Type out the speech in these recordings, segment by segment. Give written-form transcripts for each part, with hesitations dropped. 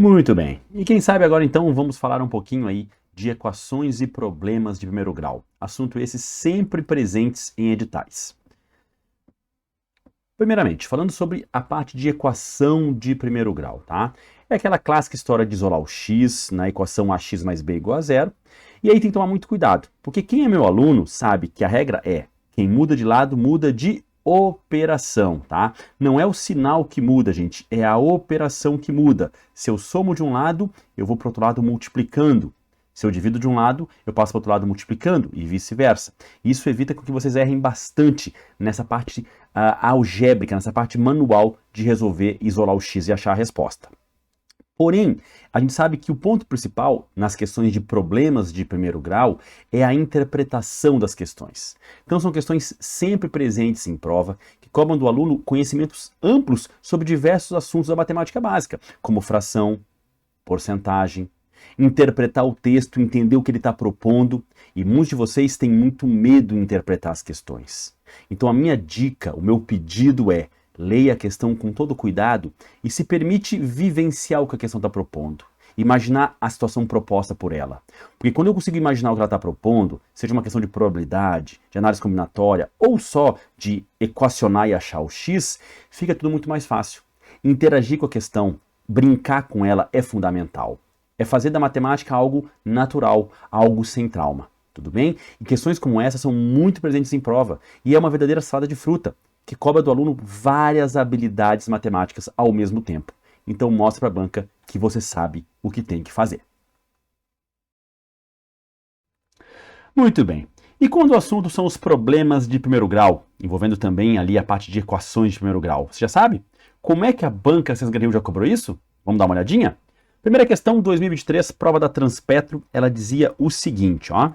Muito bem. E quem sabe agora então vamos falar um pouquinho aí de equações e problemas de primeiro grau. Assunto esse sempre presentes em editais. Primeiramente, falando sobre a parte de equação de primeiro grau, tá? É aquela clássica história de isolar o x na equação ax mais b igual a zero. E aí tem que tomar muito cuidado, porque quem é meu aluno sabe que a regra é quem muda de lado muda de operação, tá? Não é o sinal que muda, gente, é a operação que muda. Se eu somo de um lado, eu vou para o outro lado multiplicando. Se eu divido de um lado, eu passo para o outro lado multiplicando e vice-versa. Isso evita que vocês errem bastante nessa parte algébrica, nessa parte manual de resolver, isolar o x e achar a resposta. Porém, a gente sabe que o ponto principal nas questões de problemas de primeiro grau é a interpretação das questões. Então são questões sempre presentes em prova, que cobram do aluno conhecimentos amplos sobre diversos assuntos da matemática básica, como fração, porcentagem, interpretar o texto, entender o que ele está propondo, e muitos de vocês têm muito medo de interpretar as questões. Então a minha dica, o meu pedido é: leia a questão com todo cuidado e se permite vivenciar o que a questão está propondo. Imaginar a situação proposta por ela. Porque quando eu consigo imaginar o que ela está propondo, seja uma questão de probabilidade, de análise combinatória, ou só de equacionar e achar o x, fica tudo muito mais fácil. Interagir com a questão, brincar com ela é fundamental. É fazer da matemática algo natural, algo sem trauma. Tudo bem? E questões como essa são muito presentes em prova. E é uma verdadeira salada de fruta, que cobra do aluno várias habilidades matemáticas ao mesmo tempo. Então mostre para a banca que você sabe o que tem que fazer. Muito bem. E quando o assunto são os problemas de primeiro grau, envolvendo também ali a parte de equações de primeiro grau, você já sabe? Como é que a banca Sesgarril já cobrou isso? Vamos dar uma olhadinha? Primeira questão, 2023, prova da Transpetro, ela dizia o seguinte, ó.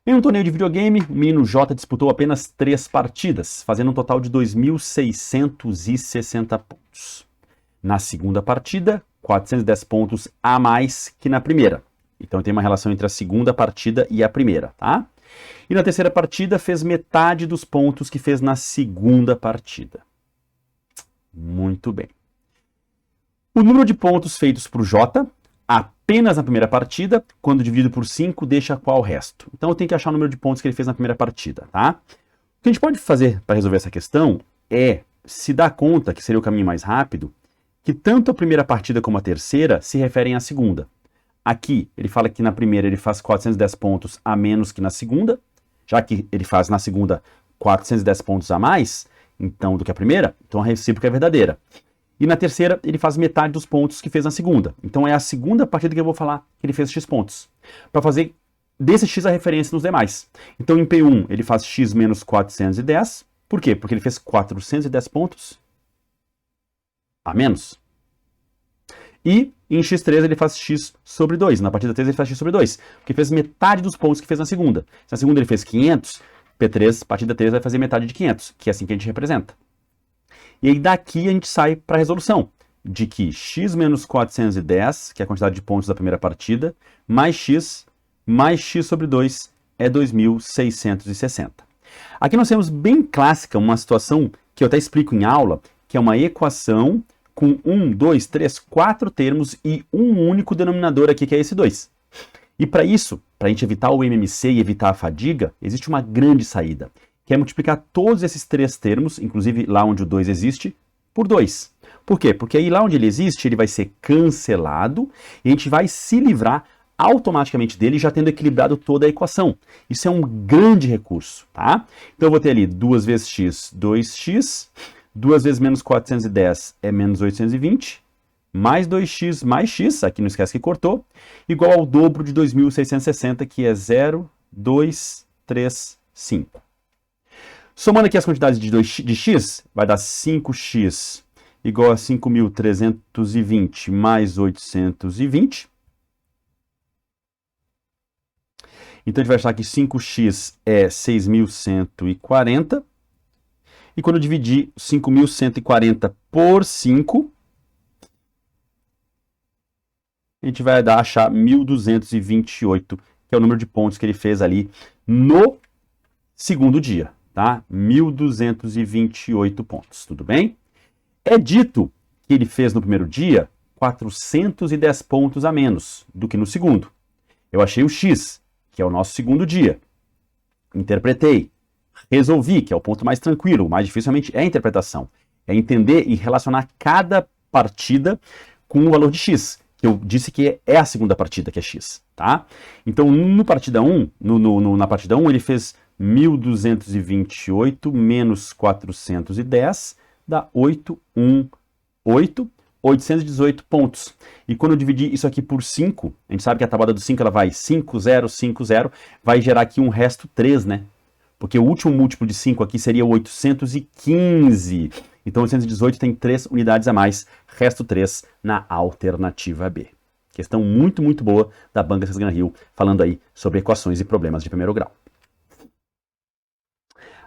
Em um torneio de videogame, o menino J disputou apenas 3 partidas, fazendo um total de 2.660 pontos. Na segunda partida, 410 pontos a mais que na primeira. Então tem uma relação entre a segunda partida e a primeira, tá? E na terceira partida, fez metade dos pontos que fez na segunda partida. Muito bem. O número de pontos feitos para o J apenas na primeira partida, quando dividido por 5, deixa qual o resto? Então eu tenho que achar o número de pontos que ele fez na primeira partida, tá? O que a gente pode fazer para resolver essa questão é se dar conta, que seria o caminho mais rápido, que tanto a primeira partida como a terceira se referem à segunda. Aqui, ele fala que na primeira ele faz 410 pontos a menos que na segunda, já que ele faz na segunda 410 pontos a mais, então, do que a primeira, então a recíproca é verdadeira. E na terceira, ele faz metade dos pontos que fez na segunda. Então é a segunda partida que eu vou falar que ele fez x pontos. Para fazer desse x a referência nos demais. Então em P1 ele faz x menos 410. Por quê? Porque ele fez 410 pontos a menos. E em x3 ele faz x sobre 2. Na partida 3 ele faz x sobre 2. Porque fez metade dos pontos que fez na segunda. Se na segunda ele fez 500, P3, partida 3 vai fazer metade de 500. Que é assim que a gente representa. E aí daqui a gente sai para a resolução de que x menos 410, que é a quantidade de pontos da primeira partida, mais x sobre 2 é 2.660. Aqui nós temos bem clássica uma situação que eu até explico em aula, que é uma equação com 1, 2, 3, 4 termos e um único denominador aqui, que é esse 2. E para isso, para a gente evitar o MMC e evitar a fadiga, existe uma grande saída, que é multiplicar todos esses 3 termos, inclusive lá onde o 2 existe, por 2. Por quê? Porque aí lá onde ele existe, ele vai ser cancelado e a gente vai se livrar automaticamente dele, já tendo equilibrado toda a equação. Isso é um grande recurso, tá? Então eu vou ter ali 2 vezes x, 2x, 2 vezes menos 410 é menos 820, mais 2x mais x, aqui não esquece que cortou, igual ao dobro de 2.660, que é 0, 2, 3, 5. Somando aqui as quantidades de x, vai dar 5x igual a 5.320 mais 820. Então a gente vai achar que 5x é 6.140. E quando eu dividir 5.140 por 5, a gente vai achar 1.228, que é o número de pontos que ele fez ali no segundo dia. Tá? 1.228 pontos, tudo bem? É dito que ele fez no primeiro dia 410 pontos a menos do que no segundo. Eu achei o x, que é o nosso segundo dia. Interpretei. Resolvi, que é o ponto mais tranquilo. O mais difícil realmente é a interpretação. É entender e relacionar cada partida com o valor de x, que eu disse que é a segunda partida, que é x, tá? Então, na partida 1, ele fez 1.228 menos 410, dá 818 pontos. E quando eu dividir isso aqui por 5, a gente sabe que a tabuada do 5 ela vai 5, 0, 5, 0, vai gerar aqui um resto 3, né? Porque o último múltiplo de 5 aqui seria 815. Então, 818 tem 3 unidades a mais, resto 3 na alternativa B. Questão muito, muito boa da Banca Sesgan-Rio, falando aí sobre equações e problemas de primeiro grau.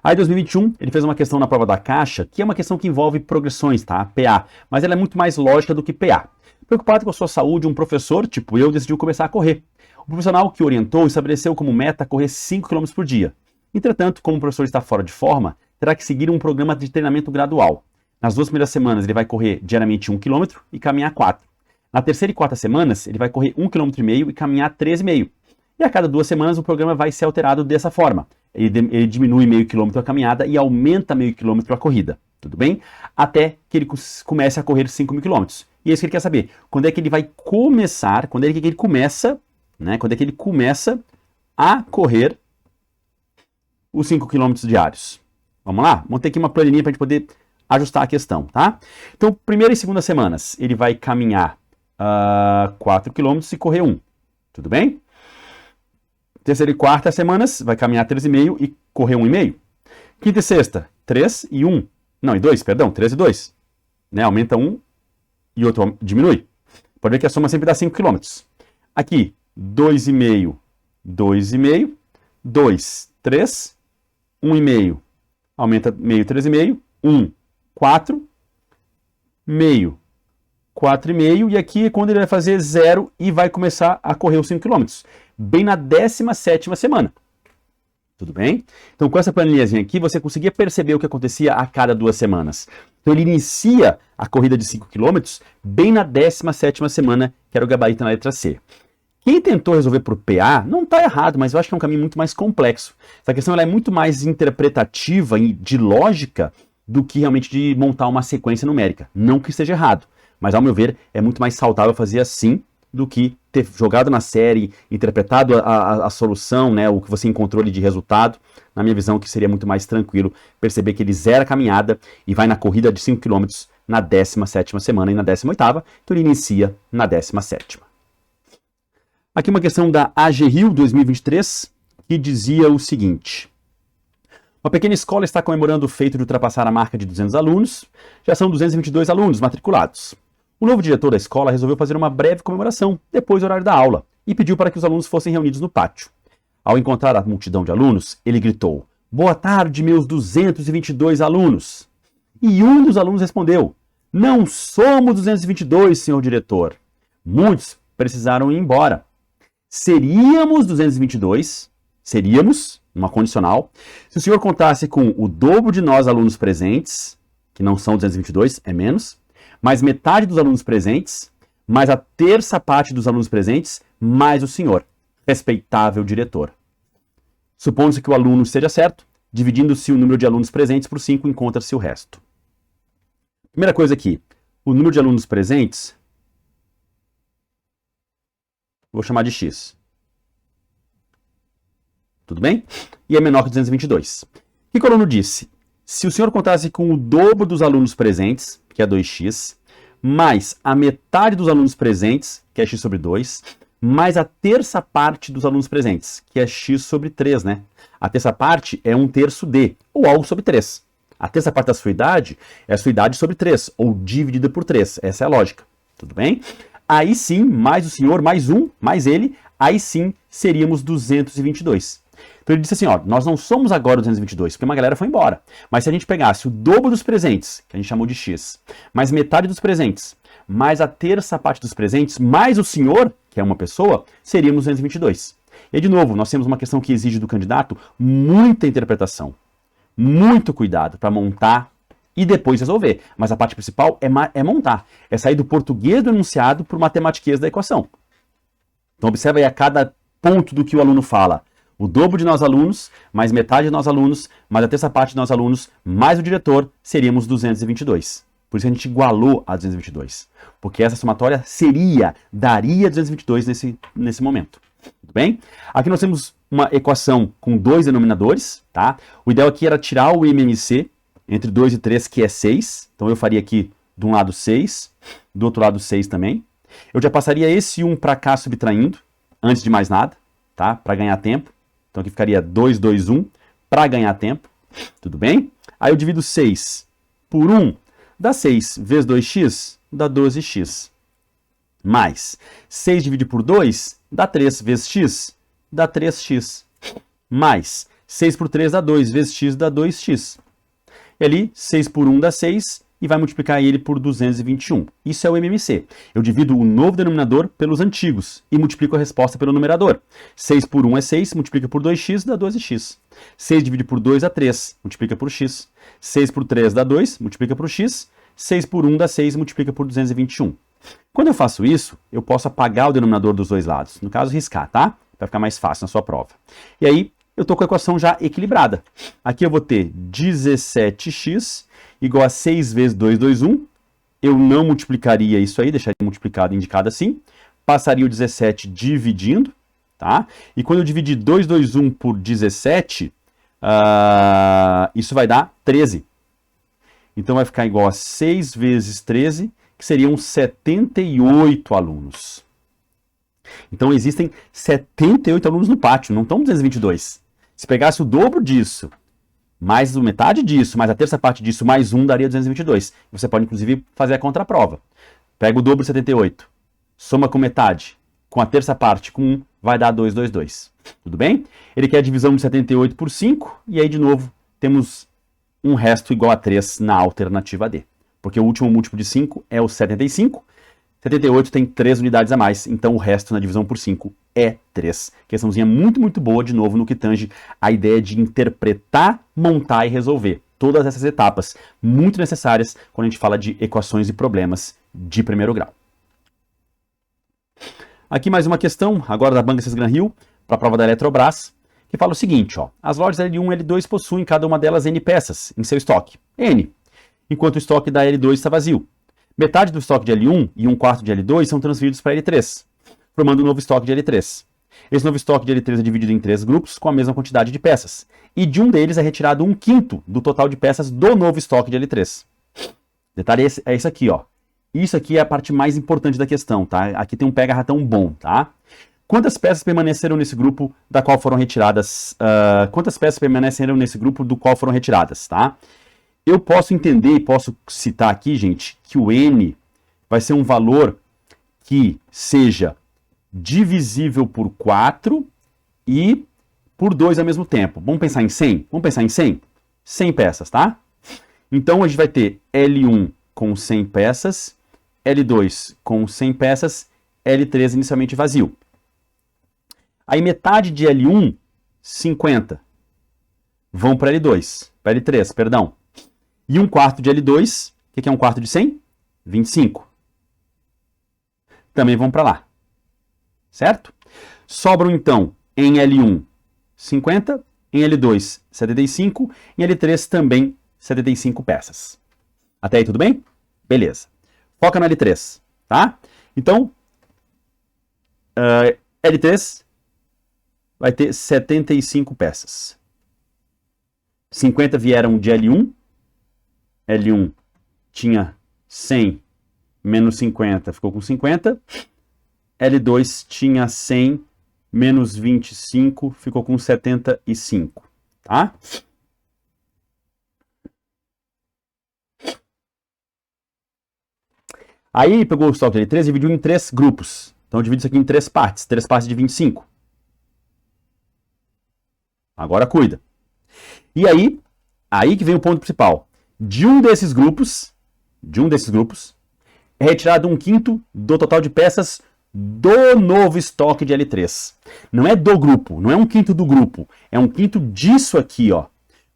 Aí, em 2021, ele fez uma questão na prova da Caixa, que é uma questão que envolve progressões, tá? PA, mas ela é muito mais lógica do que PA. Preocupado com a sua saúde, um professor, tipo eu, decidiu começar a correr. O profissional que orientou estabeleceu como meta correr 5 km por dia. Entretanto, como o professor está fora de forma, terá que seguir um programa de treinamento gradual. Nas 2 primeiras semanas, ele vai correr diariamente 1 km e caminhar 4. Na terceira e quarta semanas, ele vai correr 1,5 km e caminhar 3,5. E a cada 2 semanas, o programa vai ser alterado dessa forma. Ele diminui meio quilômetro a caminhada e aumenta meio quilômetro a corrida. Tudo bem? Até que ele comece a correr 5.000 km. E é isso que ele quer saber. Quando é que ele vai começar, quando é que ele começa a correr os 5 km diários. Vamos lá? Vamos ter aqui uma planilha para a gente poder ajustar a questão, tá? Então, primeira e segunda semanas, ele vai caminhar 4 km e correr 1. Tudo bem? Terceira e quarta semanas, vai caminhar 3,5 e correr 1,5. Quinta e sexta, 3 e 1. Não, e 2, perdão, 3 e 2. Né? Aumenta 1 e outro diminui. Pode ver que a soma sempre dá 5 km. Aqui, 2,5, 2,5, 2, 3, 1,5, aumenta meio, 3,5, 1, 4, meio, 4,5, e aqui é quando ele vai fazer 0 e vai começar a correr os 5 km, bem na 17ª semana. Tudo bem? Então, com essa planilhazinha aqui, você conseguia perceber o que acontecia a cada 2 semanas. Então, ele inicia a corrida de 5 km bem na 17ª semana, que era o gabarito na letra C. Quem tentou resolver por PA não está errado, mas eu acho que é um caminho muito mais complexo. Essa questão ela é muito mais interpretativa e de lógica do que realmente de montar uma sequência numérica. Não que esteja errado, mas ao meu ver é muito mais saudável fazer assim do que ter jogado na série, interpretado a solução, né, o que você encontrou ali de resultado. Na minha visão, que seria muito mais tranquilo perceber que ele zera a caminhada e vai na corrida de 5 km na 17ª semana e na 18ª, então ele inicia na 17ª. Aqui uma questão da AG Rio 2023, que dizia o seguinte: uma pequena escola está comemorando o feito de ultrapassar a marca de 200 alunos, já são 222 alunos matriculados. O novo diretor da escola resolveu fazer uma breve comemoração depois do horário da aula e pediu para que os alunos fossem reunidos no pátio. Ao encontrar a multidão de alunos, ele gritou: "Boa tarde, meus 222 alunos!" E um dos alunos respondeu: "Não somos 222, senhor diretor." Muitos precisaram ir embora. Seríamos 222, uma condicional, se o senhor contasse com o dobro de nós alunos presentes, que não são 222, é menos, mais metade dos alunos presentes, mais a terça parte dos alunos presentes, mais o senhor, respeitável diretor. Supondo-se que o aluno esteja certo, dividindo-se o número de alunos presentes por 5, encontra-se o resto. Primeira coisa aqui, o número de alunos presentes, vou chamar de x. Tudo bem? E é menor que 222. O que o aluno disse? Se o senhor contasse com o dobro dos alunos presentes, que é 2x, mais a metade dos alunos presentes, que é x sobre 2, mais a terça parte dos alunos presentes, que é x sobre 3, né? A terça parte é 1/3 d, ou algo sobre 3. A terça parte da sua idade é a sua idade sobre 3, ou dividida por 3. Essa é a lógica. Tudo bem? Aí sim, mais o senhor, mais um, mais ele, aí sim seríamos 222. Então ele disse assim, ó, nós não somos agora 222, porque uma galera foi embora. Mas se a gente pegasse o dobro dos presentes, que a gente chamou de x, mais metade dos presentes, mais a terça parte dos presentes, mais o senhor, que é uma pessoa, seríamos 222. E de novo, nós temos uma questão que exige do candidato muita interpretação, muito cuidado para montar e depois resolver. Mas a parte principal é montar. É sair do português do enunciado para o matematiquês da equação. Então observa aí a cada ponto do que o aluno fala. O dobro de nós alunos, mais metade de nós alunos, mais a terça parte de nós alunos, mais o diretor, seríamos 222. Por isso a gente igualou a 222. Porque essa somatória daria 222 nesse momento. Tudo bem? Aqui nós temos uma equação com dois denominadores, tá? O ideal aqui era tirar o MMC entre 2 e 3, que é 6. Então eu faria aqui de um lado 6, do outro lado 6 também. Eu já passaria esse 1 para cá subtraindo, antes de mais nada, tá? Para ganhar tempo. Então aqui ficaria 2, 2, 1, para ganhar tempo. Tudo bem? Aí eu divido 6 por 1, dá 6 vezes 2x, dá 12x. Mais 6 dividido por 2, dá 3 vezes x, dá 3x. Mais 6 por 3 dá 2 vezes x, dá 2x. E ali, 6 por 1 dá 6 e vai multiplicar ele por 221. Isso é o MMC. Eu divido o novo denominador pelos antigos e multiplico a resposta pelo numerador. 6 por 1 é 6, multiplica por 2x, dá 12x. 6 dividido por 2 dá 3, multiplica por x. 6 por 3 dá 2, multiplica por x. 6 por 1 dá 6, multiplica por 221. Quando eu faço isso, eu posso apagar o denominador dos dois lados. No caso, riscar, tá? Para ficar mais fácil na sua prova. E aí, eu estou com a equação já equilibrada. Aqui eu vou ter 17x igual a 6 vezes 221. Eu não multiplicaria isso aí, deixaria multiplicado indicado assim. Passaria o 17 dividindo, tá? E quando eu dividir 221 por 17, isso vai dar 13. Então vai ficar igual a 6 vezes 13, que seriam 78 alunos. Então existem 78 alunos no pátio, não estão 222. Se pegasse o dobro disso, mais a metade disso, mais a terça parte disso, mais 1, daria 222. Você pode, inclusive, fazer a contraprova. Pega o dobro de 78, soma com metade, com a terça parte, com 1, vai dar 222. Tudo bem? Ele quer a divisão de 78 por 5, e aí, de novo, temos um resto igual a 3 na alternativa D. Porque o último múltiplo de 5 é o 75. 78 tem 3 unidades a mais, então o resto na divisão por 5 é 3. Questãozinha muito, muito boa, de novo, no que tange a ideia de interpretar, montar e resolver. Todas essas etapas, muito necessárias quando a gente fala de equações e problemas de primeiro grau. Aqui mais uma questão, agora da Banca Gran Rio, para a prova da Eletrobras, que fala o seguinte, ó, as lojas L1 e L2 possuem cada uma delas N peças em seu estoque, N, enquanto o estoque da L2 está vazio. Metade do estoque de L1 e 1/4 de L2 são transferidos para L3, formando um novo estoque de L3. Esse novo estoque de L3 é dividido em 3 grupos com a mesma quantidade de peças, e de um deles é retirado 1/5 do total de peças do novo estoque de L3. Detalhe é esse aqui, ó. Isso aqui é a parte mais importante da questão, tá? Aqui tem um pega-ratão bom, tá? Quantas peças permaneceram nesse grupo da qual foram retiradas? Quantas peças permaneceram nesse grupo do qual foram retiradas, tá? Eu posso entender e posso citar aqui, gente, que o N vai ser um valor que seja divisível por 4 e por 2 ao mesmo tempo. Vamos pensar em 100? Vamos pensar em 100? 100 peças, tá? Então a gente vai ter L1 com 100 peças, L2 com 100 peças, L3 inicialmente vazio. Aí metade de L1, 50, vão para L2, para L3, perdão. E 1/4 de L2, o que é 1/4 de 100? 25. Também vão para lá. Certo? Sobram então em L1, 50, em L2, 75, em L3 também 75 peças. Até aí tudo bem? Beleza. Foca no L3, tá? Então, L3 vai ter 75 peças. 50 vieram de L1. L1 tinha 100 menos 50, ficou com 50. L2 tinha 100 menos 25, ficou com 75, tá? Aí pegou o estoque de L3 e dividiu em 3 grupos. Então eu divido isso aqui em 3 partes de 25. Agora cuida. E aí que vem o ponto principal. De um desses grupos, é retirado 1/5 do total de peças do novo estoque de L3. Não é do grupo, não é 1/5 do grupo, é 1/5 disso aqui, ó.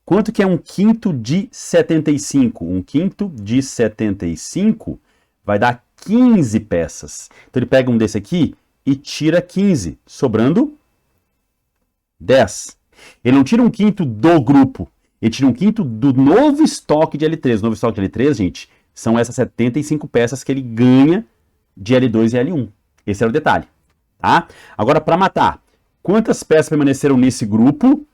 Quanto que é 1/5 de 75? 1/5 de 75 vai dar 15 peças. Então ele pega um desse aqui e tira 15, sobrando 10. Ele não tira 1/5 do grupo, ele tira 1/5 do novo estoque de L3. O novo estoque de L3, gente, são essas 75 peças que ele ganha de L2 e L1. Esse era o detalhe, tá? Agora, para matar, quantas peças permaneceram nesse grupo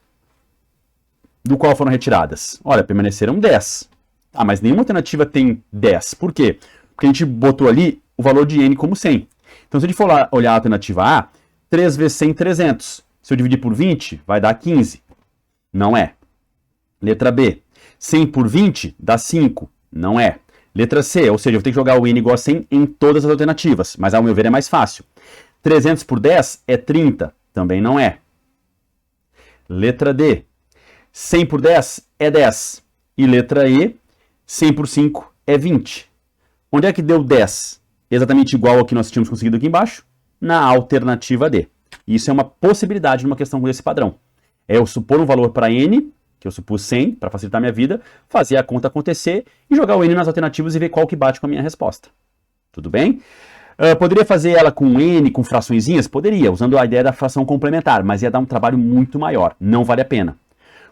do qual foram retiradas? Olha, permaneceram 10. Ah, mas nenhuma alternativa tem 10. Por quê? Porque a gente botou ali o valor de N como 100. Então, se a gente for lá olhar a alternativa A, 3 vezes 100, 300. Se eu dividir por 20, vai dar 15. Não é. Letra B, 100 por 20 dá 5. Não é. Letra C, ou seja, eu vou ter que jogar o N igual a 100 em todas as alternativas, mas ao meu ver é mais fácil. 300 por 10 é 30. Também não é. Letra D, 100 por 10 é 10. E letra E, 100 por 5 é 20. Onde é que deu 10? Exatamente igual ao que nós tínhamos conseguido aqui embaixo? Na alternativa D. Isso é uma possibilidade numa questão desse padrão. É eu supor um valor para N, que eu supus 100, para facilitar a minha vida, fazer a conta acontecer e jogar o N nas alternativas e ver qual que bate com a minha resposta. Tudo bem? Poderia fazer ela com N, com fraçõezinhas? Poderia, usando a ideia da fração complementar, mas ia dar um trabalho muito maior. Não vale a pena.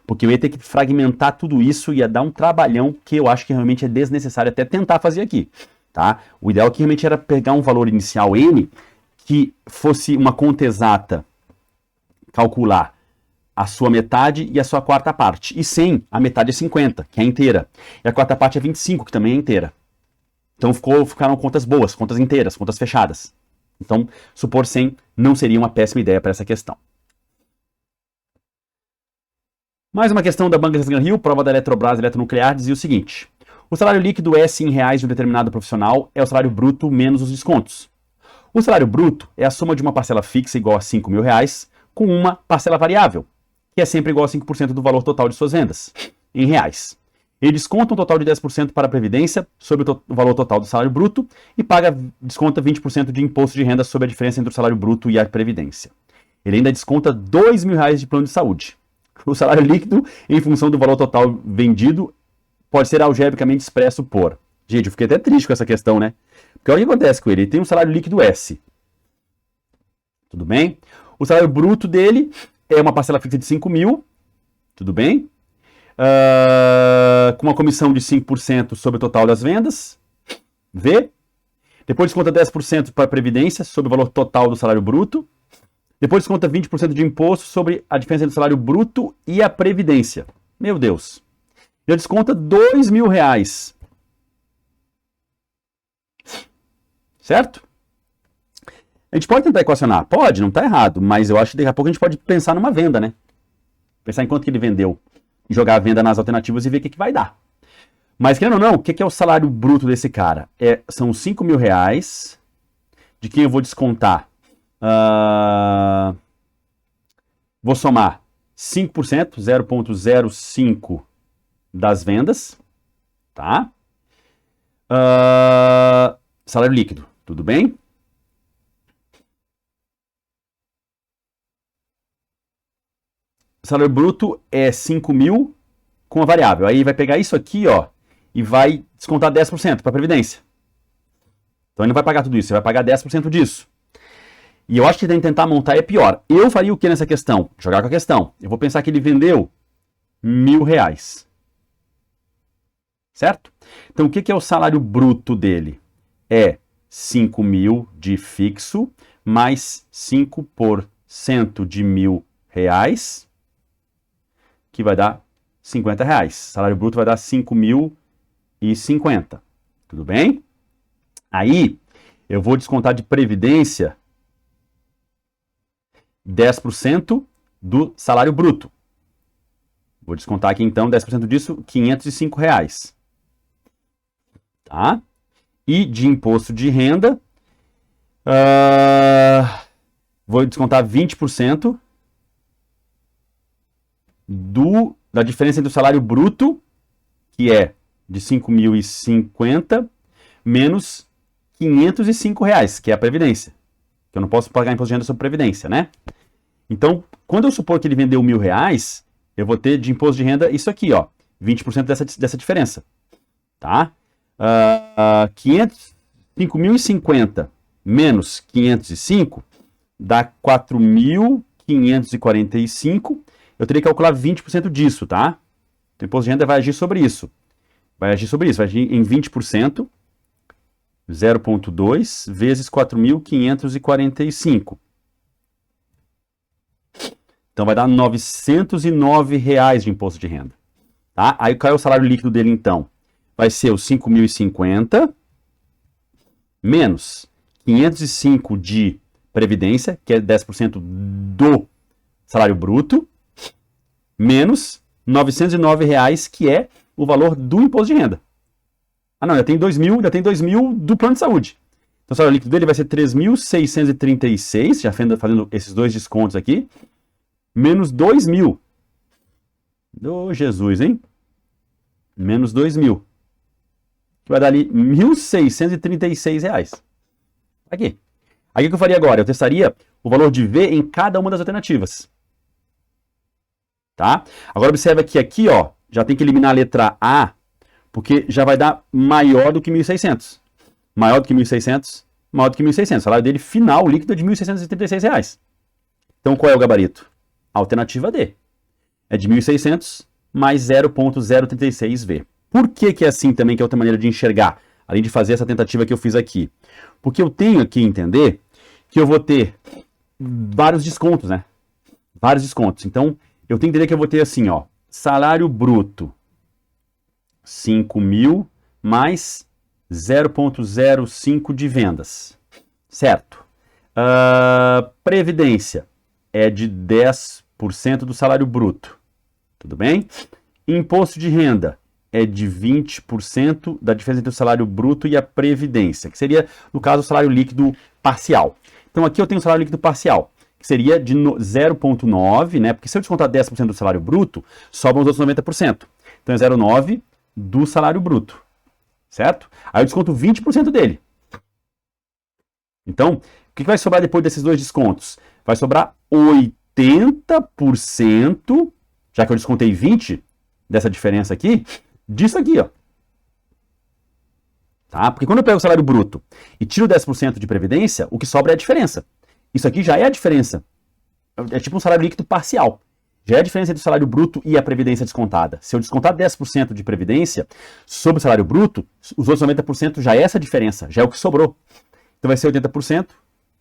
Porque eu ia ter que fragmentar tudo isso, ia dar um trabalhão que eu acho que realmente é desnecessário até tentar fazer aqui. Tá? O ideal aqui realmente era pegar um valor inicial N que fosse uma conta exata, calcular a sua metade e a sua quarta parte. E 100, a metade é 50, que é inteira. E a quarta parte é 25, que também é inteira. Então ficaram contas boas, contas inteiras, contas fechadas. Então, supor 100 não seria uma péssima ideia para essa questão. Mais uma questão da Banca Gran Rio, prova da Eletrobras Eletronuclear, dizia o seguinte: o salário líquido S em reais de um determinado profissional é o salário bruto menos os descontos. O salário bruto é a soma de uma parcela fixa igual a R$5.000 com uma parcela variável, que é sempre igual a 5% do valor total de suas vendas, em reais. Ele desconta um total de 10% para a Previdência sobre o valor total do salário bruto e desconta 20% de imposto de renda sobre a diferença entre o salário bruto e a Previdência. Ele ainda desconta R$2.000 de plano de saúde. O salário líquido, em função do valor total vendido, pode ser algebricamente expresso por... Gente, eu fiquei até triste com essa questão, né? Porque olha o que acontece com ele. Ele tem um salário líquido S. Tudo bem? O salário bruto dele é uma parcela fixa de 5 mil. Tudo bem? Com uma comissão de 5% sobre o total das vendas. V. Depois desconta 10% para a Previdência sobre o valor total do salário bruto. Depois desconta 20% de imposto sobre a diferença entre o salário bruto e a Previdência. Meu Deus. Ele desconta R$2.000. Certo? A gente pode tentar equacionar. Pode, não está errado. Mas eu acho que daqui a pouco a gente pode pensar numa venda, né? Pensar em quanto que ele vendeu. E jogar a venda nas alternativas e ver o que vai dar. Mas, querendo ou não, o que é o salário bruto desse cara? São R$5.000, de quem eu vou descontar. Vou somar 5%, 0,05 das vendas. Tá? Salário líquido, tudo bem? Salário bruto é 5 mil com a variável. Aí vai pegar isso aqui, ó, e vai descontar 10% para a Previdência. Então ele não vai pagar tudo isso, ele vai pagar 10% disso. E eu acho que tentar montar é pior. Eu faria o que nessa questão? Jogar com a questão. Eu vou pensar que ele vendeu R$1.000. Certo? Então o que é o salário bruto dele? É 5 mil de fixo mais 5% de R$1.000, que vai dar R$50. Salário bruto vai dar 5.050. Tudo bem? Aí, eu vou descontar de Previdência 10% do salário bruto. Vou descontar aqui, então, 10% disso, R$505. Tá? E de imposto de renda, vou descontar 20% da diferença entre o salário bruto, que é de 5.050, menos R$505, que é a Previdência. Eu não posso pagar imposto de renda sobre Previdência, né? Então, quando eu supor que ele vendeu R$1.000, eu vou ter de imposto de renda isso aqui, ó, 20% dessa diferença, tá? 505.050 menos 505 dá 4.545. Eu teria que calcular 20% disso, tá? Então, o imposto de renda vai agir sobre isso. Vai agir em 20%, 0,2 vezes 4.545. Então, vai dar R$ 909 de imposto de renda. Tá? Aí, qual é o salário líquido dele, então? Vai ser os 5.050 menos 505 de previdência, que é 10% do salário bruto, menos R$ 909, que é o valor do imposto de renda. Ah, não, ainda tem 2.000 do plano de saúde. Então, o salário líquido dele vai ser 3.636, já fazendo esses dois descontos aqui, menos 2.000. Ô, Jesus, hein? Menos 2.000. Que vai dar ali R$ 1.636. Aqui. Aí o que eu faria agora? Eu testaria o valor de V em cada uma das alternativas. Tá? Agora observa que aqui, ó, já tem que eliminar a letra A, porque já vai dar maior do que 1.600. Maior do que 1.600, maior do que 1.600. O salário dele final, líquido, é de R$ 1.636. Então, qual é o gabarito? A alternativa D. É de 1.600 mais 0,036V. Por que é assim também, que é outra maneira de enxergar, além de fazer essa tentativa que eu fiz aqui? Porque eu tenho que entender que eu vou ter vários descontos, né? Vários descontos. Então, eu tenho que entender que eu vou ter assim, ó, salário bruto, 5.000 mais 0,05 de vendas, certo? Previdência é de 10% do salário bruto, tudo bem? Imposto de renda é de 20% da diferença entre o salário bruto e a previdência, que seria, no caso, o salário líquido parcial. Então, aqui eu tenho o salário líquido parcial, que seria de 0,9, né? Porque se eu descontar 10% do salário bruto, sobram os outros 90%. Então, é 0,9 do salário bruto, certo? Aí eu desconto 20% dele. Então, o que vai sobrar depois desses dois descontos? Vai sobrar 80%, já que eu descontei 20% dessa diferença aqui, disso aqui, ó. Tá? Porque quando eu pego o salário bruto e tiro 10% de previdência, o que sobra é a diferença. Isso aqui já é a diferença. É tipo um salário líquido parcial. Já é a diferença entre o salário bruto e a previdência descontada. Se eu descontar 10% de previdência sobre o salário bruto, os outros 90% já é essa diferença, já é o que sobrou. Então vai ser 80%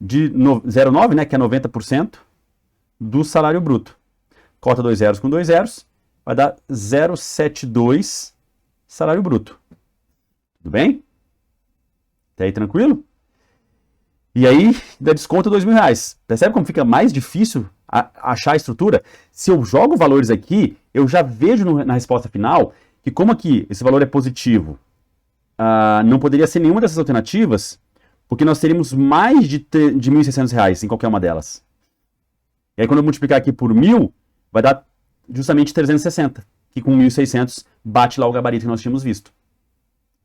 de 0,9, né, que é 90% do salário bruto. Corta 2 zeros com 2 zeros, vai dar 0,72 salário bruto. Tudo bem? Até aí tranquilo? E aí, dá desconto R$2.000. Percebe como fica mais difícil achar a estrutura? Se eu jogo valores aqui, eu já vejo na resposta final que como aqui esse valor é positivo, não poderia ser nenhuma dessas alternativas, porque nós teríamos mais de R$1.600 em qualquer uma delas. E aí quando eu multiplicar aqui por 1.000, vai dar justamente 360, que com 1.600 bate lá o gabarito que nós tínhamos visto.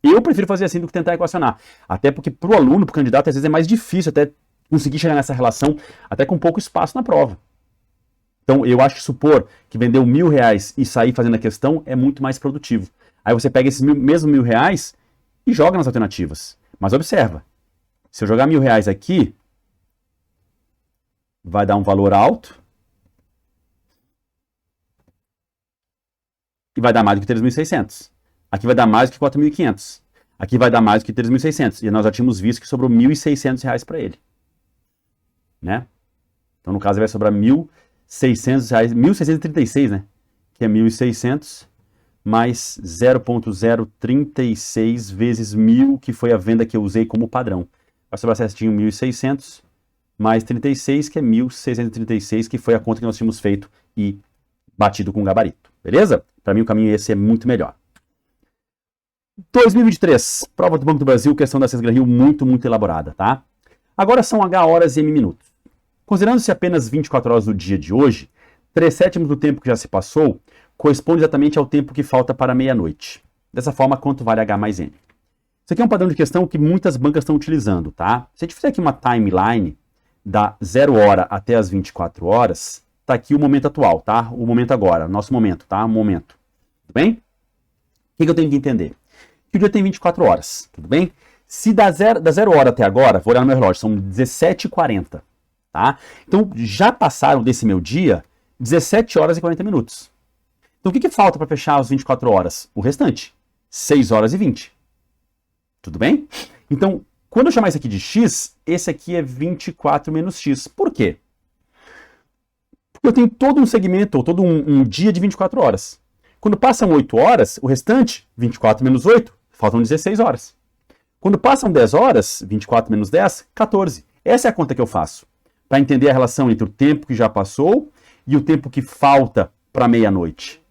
Eu prefiro fazer assim do que tentar equacionar. Até porque para o aluno, para o candidato, às vezes é mais difícil até conseguir chegar nessa relação, até com pouco espaço na prova. Então, eu acho que supor que vendeu R$1.000 e sair fazendo a questão é muito mais produtivo. Aí você pega esses mesmos R$1.000 e joga nas alternativas. Mas observa, se eu jogar R$1.000 aqui, vai dar um valor alto e vai dar mais do que 3.600. Aqui vai dar mais do que 4.500. Aqui vai dar mais do que 3.600. E nós já tínhamos visto que sobrou R$1.600 para ele. Né? Então, no caso, vai sobrar R$1.600, 1.636, né? Que é 1.600 mais 0,036 vezes 1.000, que foi a venda que eu usei como padrão. Vai sobrar certinho 1.600 mais 36, que é 1.636, que foi a conta que nós tínhamos feito e batido com o gabarito. Beleza? Para mim, o caminho esse é muito melhor. 2023, prova do Banco do Brasil, questão da Sesgran Rio, muito elaborada, tá? Agora são H horas e M minutos. Considerando-se apenas 24 horas do dia de hoje, 3/7 do tempo que já se passou corresponde exatamente ao tempo que falta para meia-noite. Dessa forma, quanto vale H mais N? Isso aqui é um padrão de questão que muitas bancas estão utilizando, tá? Se a gente fizer aqui uma timeline da 0 hora até as 24 horas, tá aqui o momento atual, tá? O momento agora, nosso momento, tá? O momento. Tudo bem? O que eu tenho que entender? Que o dia tem 24 horas, tudo bem? Se da 0 hora até agora, vou olhar no meu relógio, são 17h40, tá? Então, já passaram desse meu dia 17 horas e 40 minutos. Então, o que falta para fechar as 24 horas? O restante, 6 horas e 20. Tudo bem? Então, quando eu chamar isso aqui de x, esse aqui é 24 menos x. Por quê? Porque eu tenho todo um segmento, ou todo um dia de 24 horas. Quando passam 8 horas, o restante, 24 menos 8, faltam 16 horas. Quando passam 10 horas, 24 menos 10, 14. Essa é a conta que eu faço, para entender a relação entre o tempo que já passou e o tempo que falta para meia-noite.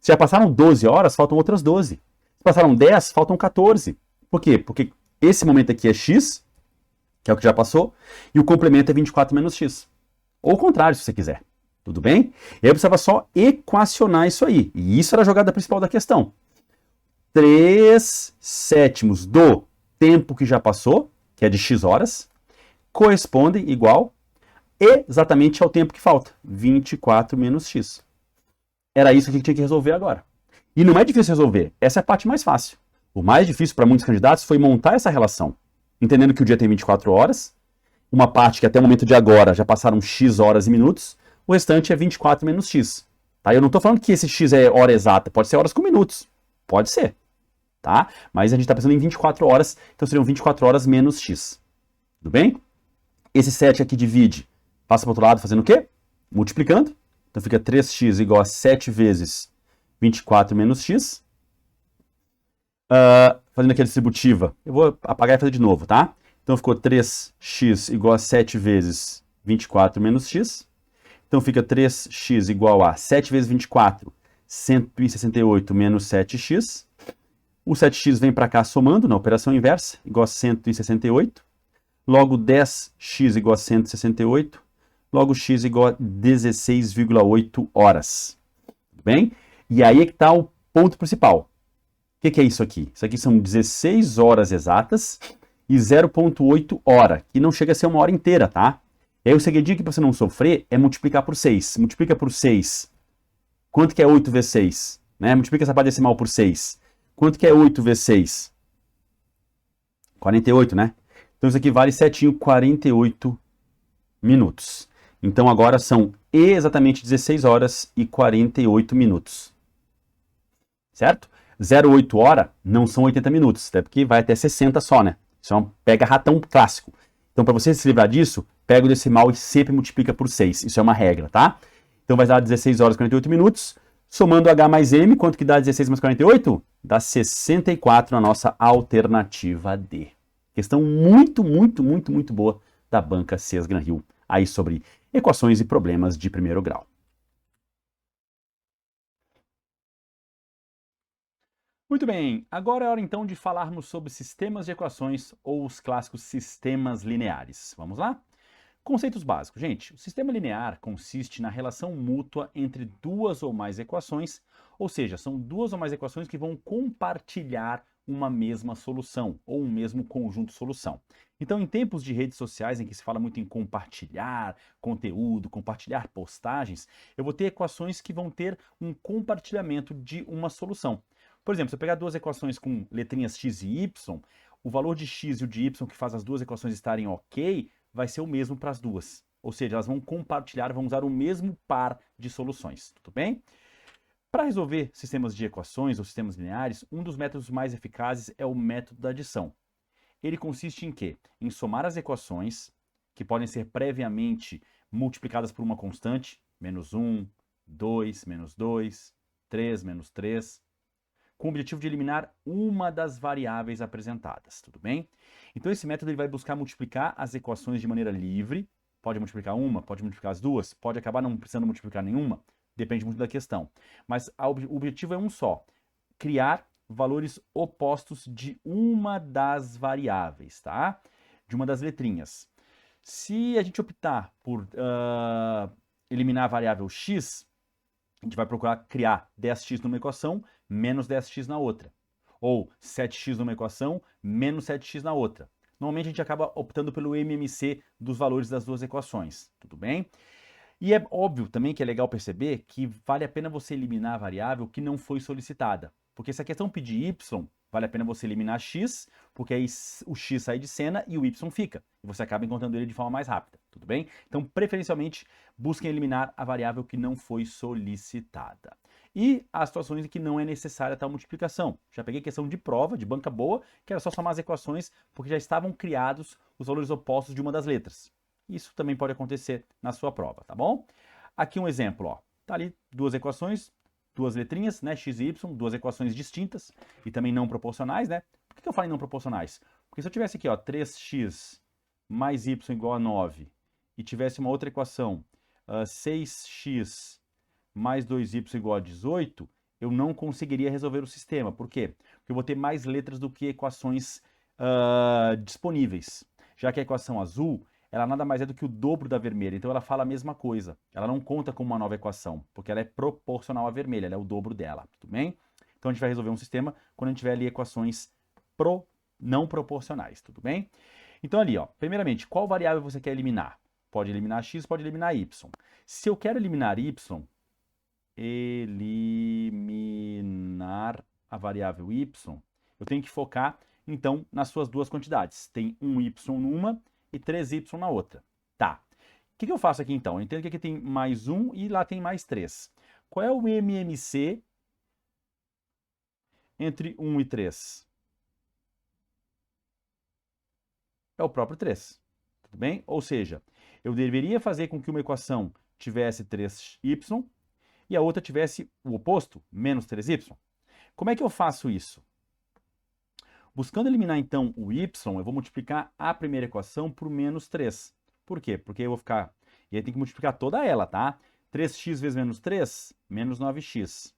Se já passaram 12 horas, faltam outras 12. Se passaram 10, faltam 14. Por quê? Porque esse momento aqui é x, que é o que já passou, e o complemento é 24 menos x. Ou o contrário, se você quiser. Tudo bem? E aí eu precisava só equacionar isso aí. E isso era a jogada principal da questão. 3/7 do tempo que já passou, que é de x horas, correspondem igual exatamente ao tempo que falta, 24 menos x. Era isso que tinha que resolver agora. E não é difícil resolver, essa é a parte mais fácil. O mais difícil para muitos candidatos foi montar essa relação, entendendo que o dia tem 24 horas, uma parte que até o momento de agora já passaram x horas e minutos, o restante é 24 menos x. Tá? Eu não estou falando que esse x é hora exata, pode ser horas com minutos, pode ser. Tá? Mas a gente está pensando em 24 horas, então seriam 24 horas menos x. Tudo bem? Esse 7 aqui divide, passa para o outro lado fazendo o quê? Multiplicando. Então fica 3x igual a 7 vezes 24 menos x. Fazendo aqui a distributiva, eu vou apagar e fazer de novo, tá? Então ficou 3x igual a 7 vezes 24 menos x. Então fica 3x igual a 7 vezes 24, 168 menos 7x. O 7x vem para cá somando na operação inversa, igual a 168. Logo 10x igual a 168. Logo x igual a 16,8 horas. Tudo bem? E aí é que está o ponto principal. O que é isso aqui? Isso aqui são 16 horas exatas e 0,8 hora, que não chega a ser uma hora inteira, tá? E aí o segredinho aqui para você não sofrer é multiplicar por 6. Multiplica por 6. Quanto que é 8 vezes 6? Né? Multiplica essa parte decimal por 6. Quanto que é 8 vezes 6? 48, né? Então isso aqui vale certinho 48 minutos. Então agora são exatamente 16 horas e 48 minutos. Certo? 0,8 hora não são 80 minutos, até porque vai até 60 só, né? Isso é um pega-ratão clássico. Então para você se livrar disso, pega o decimal e sempre multiplica por 6. Isso é uma regra, tá? Então vai dar 16 horas e 48 minutos. Somando H mais M, quanto que dá 16 mais 48? Dá 64 na nossa alternativa D. Questão muito boa da banca CES Gran Rio, aí sobre equações e problemas de primeiro grau. Muito bem, agora é hora então de falarmos sobre sistemas de equações ou os clássicos sistemas lineares. Vamos lá? Conceitos básicos. Gente, o sistema linear consiste na relação mútua entre duas ou mais equações, ou seja, são duas ou mais equações que vão compartilhar uma mesma solução, ou um mesmo conjunto de solução. Então, em tempos de redes sociais em que se fala muito em compartilhar conteúdo, compartilhar postagens, eu vou ter equações que vão ter um compartilhamento de uma solução. Por exemplo, se eu pegar duas equações com letrinhas x e y, o valor de x e o de y que faz as duas equações estarem ok, vai ser o mesmo para as duas. Ou seja, elas vão compartilhar, vão usar o mesmo par de soluções. Tudo bem? Para resolver sistemas de equações ou sistemas lineares, um dos métodos mais eficazes é o método da adição. Ele consiste em quê? Em somar as equações, que podem ser previamente multiplicadas por uma constante, menos 1, 2, menos 2, 3, menos 3, com o objetivo de eliminar uma das variáveis apresentadas, tudo bem? Então esse método ele vai buscar multiplicar as equações de maneira livre, pode multiplicar uma, pode multiplicar as duas, pode acabar não precisando multiplicar nenhuma, depende muito da questão. Mas o objetivo é um só, criar valores opostos de uma das variáveis, tá? De uma das letrinhas. Se a gente optar por eliminar a variável x, a gente vai procurar criar 10x numa equação, menos 10x na outra. Ou 7x numa equação, menos 7x na outra. Normalmente a gente acaba optando pelo MMC dos valores das duas equações, tudo bem? E é óbvio também que é legal perceber que vale a pena você eliminar a variável que não foi solicitada. Porque se a questão pedir y, vale a pena você eliminar x, porque aí o x sai de cena e o y fica. E você acaba encontrando ele de forma mais rápida, tudo bem? Então, preferencialmente, busquem eliminar a variável que não foi solicitada. E as situações em que não é necessária tal multiplicação. Já peguei questão de prova, de banca boa, que era só somar as equações, porque já estavam criados os valores opostos de uma das letras. Isso também pode acontecer na sua prova, tá bom? Aqui um exemplo, ó. Tá ali duas equações, duas letrinhas, né, x e y, duas equações distintas e também não proporcionais, né? Por que eu falo em não proporcionais? Porque se eu tivesse aqui, ó, 3x mais y igual a 9 e tivesse uma outra equação, 6x mais 2y igual a 18, eu não conseguiria resolver o sistema. Por quê? Porque eu vou ter mais letras do que equações disponíveis. Já que a equação azul, ela nada mais é do que o dobro da vermelha, então ela fala a mesma coisa. Ela não conta como uma nova equação, porque ela é proporcional à vermelha, ela é o dobro dela, tudo bem? Então a gente vai resolver um sistema quando a gente tiver ali equações não proporcionais, tudo bem? Então ali, ó, primeiramente, qual variável você quer eliminar? Pode eliminar x, pode eliminar y. Se eu quero eliminar y, eliminar a variável y, eu tenho que focar, então, nas suas duas quantidades. Tem um y numa e 3y na outra. Tá. O que eu faço aqui, então? Eu entendo que aqui tem mais 1 e lá tem mais 3. Qual é o MMC entre 1 e 3? É o próprio 3. Tudo bem? Ou seja, eu deveria fazer com que uma equação tivesse 3y e a outra tivesse o oposto, menos 3y. Como é que eu faço isso? Buscando eliminar, então, o y, eu vou multiplicar a primeira equação por menos 3. Por quê? Porque eu vou ficar... E aí tem que multiplicar toda ela, tá? 3x vezes menos 3, menos 9x.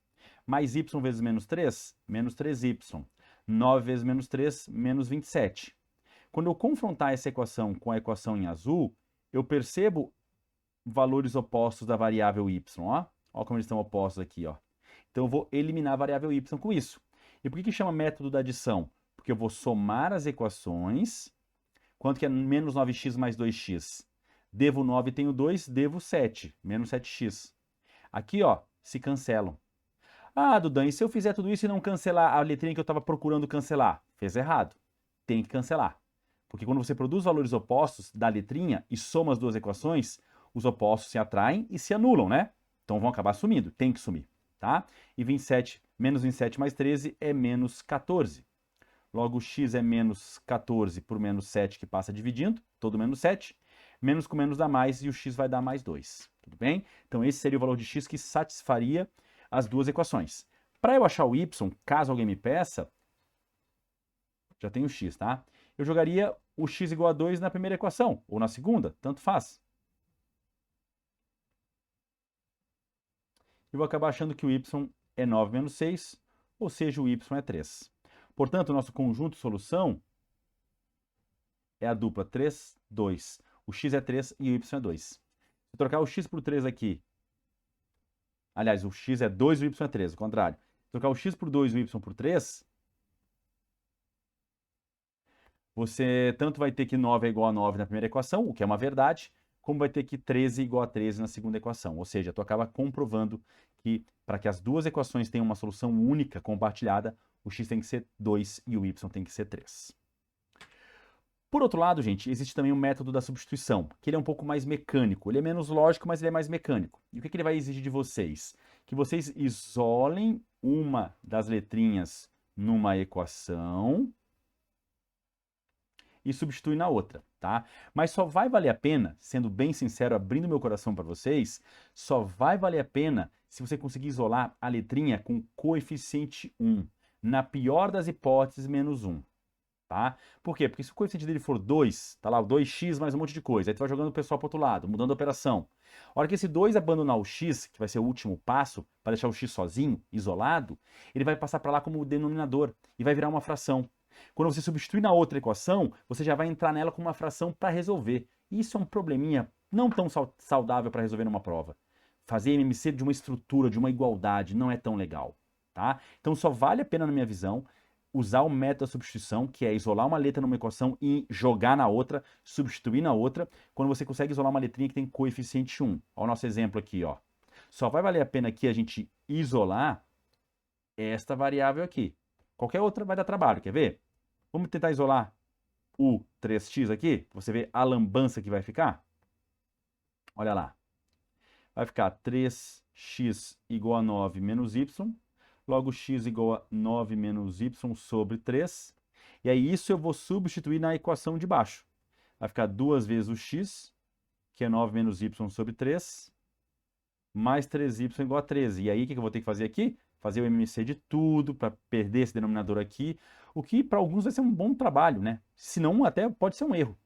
Mais y vezes menos 3, menos 3y. 9 vezes menos 3, menos 27. Quando eu confrontar essa equação com a equação em azul, eu percebo valores opostos da variável y, ó. Ó como eles estão opostos aqui, ó. Então eu vou eliminar a variável y com isso. E por que chama método da adição? Porque eu vou somar as equações. Quanto que é menos 9x mais 2x? Devo 9 e tenho 2, devo 7, menos 7x. Aqui, ó, se cancelam. Ah, Dudan, e se eu fizer tudo isso e não cancelar a letrinha que eu estava procurando cancelar? Fez errado. Tem que cancelar. Porque quando você produz valores opostos da letrinha e soma as duas equações, os opostos se atraem e se anulam, né? Então vão acabar sumindo, tem que sumir, tá? E 27, menos 27 mais 13 é menos 14. Logo, x é menos 14 por menos 7, que passa dividindo, todo menos 7. Menos com menos dá mais e o x vai dar mais 2, tudo bem? Então esse seria o valor de x que satisfaria as duas equações. Para eu achar o y, caso alguém me peça, já tenho o x, tá? Eu jogaria o x igual a 2 na primeira equação, ou na segunda, tanto faz. Eu vou acabar achando que o y é 9 menos 6, ou seja, o y é 3. Portanto, o nosso conjunto solução é a dupla 3, 2. O x é 3 e o y é 2. Se eu trocar o x por 3 aqui, aliás, o x é 2 e o y é 3, o contrário. Se eu trocar o x por 2 e o y por 3, você tanto vai ter que 9 é igual a 9 na primeira equação, o que é uma verdade, como vai ter que 13 igual a 13 na segunda equação. Ou seja, tu acaba comprovando que para que as duas equações tenham uma solução única, compartilhada, o x tem que ser 2 e o y tem que ser 3. Por outro lado, gente, existe também o método da substituição, que ele é um pouco mais mecânico. Ele é menos lógico, mas ele é mais mecânico. E o que ele vai exigir de vocês? Que vocês isolem uma das letrinhas numa equação e substituem na outra, tá? Mas só vai valer a pena, sendo bem sincero, abrindo meu coração para vocês, só vai valer a pena se você conseguir isolar a letrinha com coeficiente 1. Na pior das hipóteses, menos 1. Tá? Por quê? Porque se o coeficiente dele for 2, tá lá o 2x mais um monte de coisa, aí tu vai jogando o pessoal para outro lado, mudando a operação. A hora que esse 2 abandonar o x, que vai ser o último passo, para deixar o x sozinho, isolado, ele vai passar para lá como denominador e vai virar uma fração. Quando você substituir na outra equação, você já vai entrar nela com uma fração para resolver. Isso é um probleminha não tão saudável para resolver numa prova. Fazer MMC de uma estrutura, de uma igualdade, não é tão legal. Tá? Então só vale a pena, na minha visão, usar o método da substituição, que é isolar uma letra numa equação e jogar na outra, substituir na outra, quando você consegue isolar uma letrinha que tem coeficiente 1. Olha o nosso exemplo aqui, ó. Só vai valer a pena aqui a gente isolar esta variável aqui. Qualquer outra vai dar trabalho, quer ver? Vamos tentar isolar o 3x aqui, você vê a lambança que vai ficar? Olha lá. Vai ficar 3x igual a 9 menos y, logo x igual a 9 menos y sobre 3. E aí isso eu vou substituir na equação de baixo. Vai ficar 2 vezes o x, que é 9 menos y sobre 3, mais 3y igual a 13. E aí o que eu vou ter que fazer aqui? Fazer o MMC de tudo para perder esse denominador aqui, o que para alguns vai ser um bom trabalho, né? Se não, até pode ser um erro.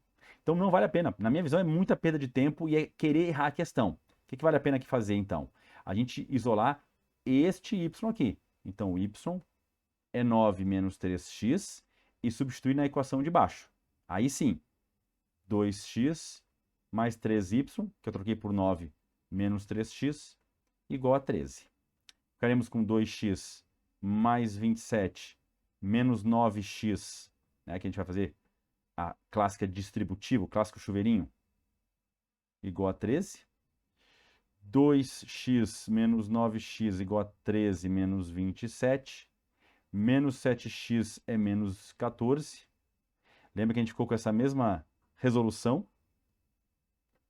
Então não vale a pena. Na minha visão é muita perda de tempo e é querer errar a questão. O que vale a pena aqui fazer então? A gente isolar este y aqui. Então o y é 9 menos 3x e substituir na equação de baixo. Aí sim, 2x mais 3y, que eu troquei por 9 menos 3x, igual a 13. Ficaremos com 2x mais 27 menos 9x, né, que a gente vai fazer a clássica distributiva, o clássico chuveirinho, igual a 13. 2x menos 9x igual a 13 menos 27. Menos 7x é menos 14. Lembra que a gente ficou com essa mesma resolução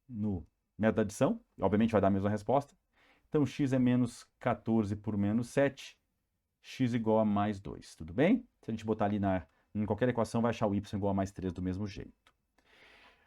no método de adição? Obviamente vai dar a mesma resposta. Então, x é menos 14 por menos 7. X igual a mais 2, tudo bem? Se a gente botar ali em qualquer equação, vai achar o y igual a mais 3 do mesmo jeito.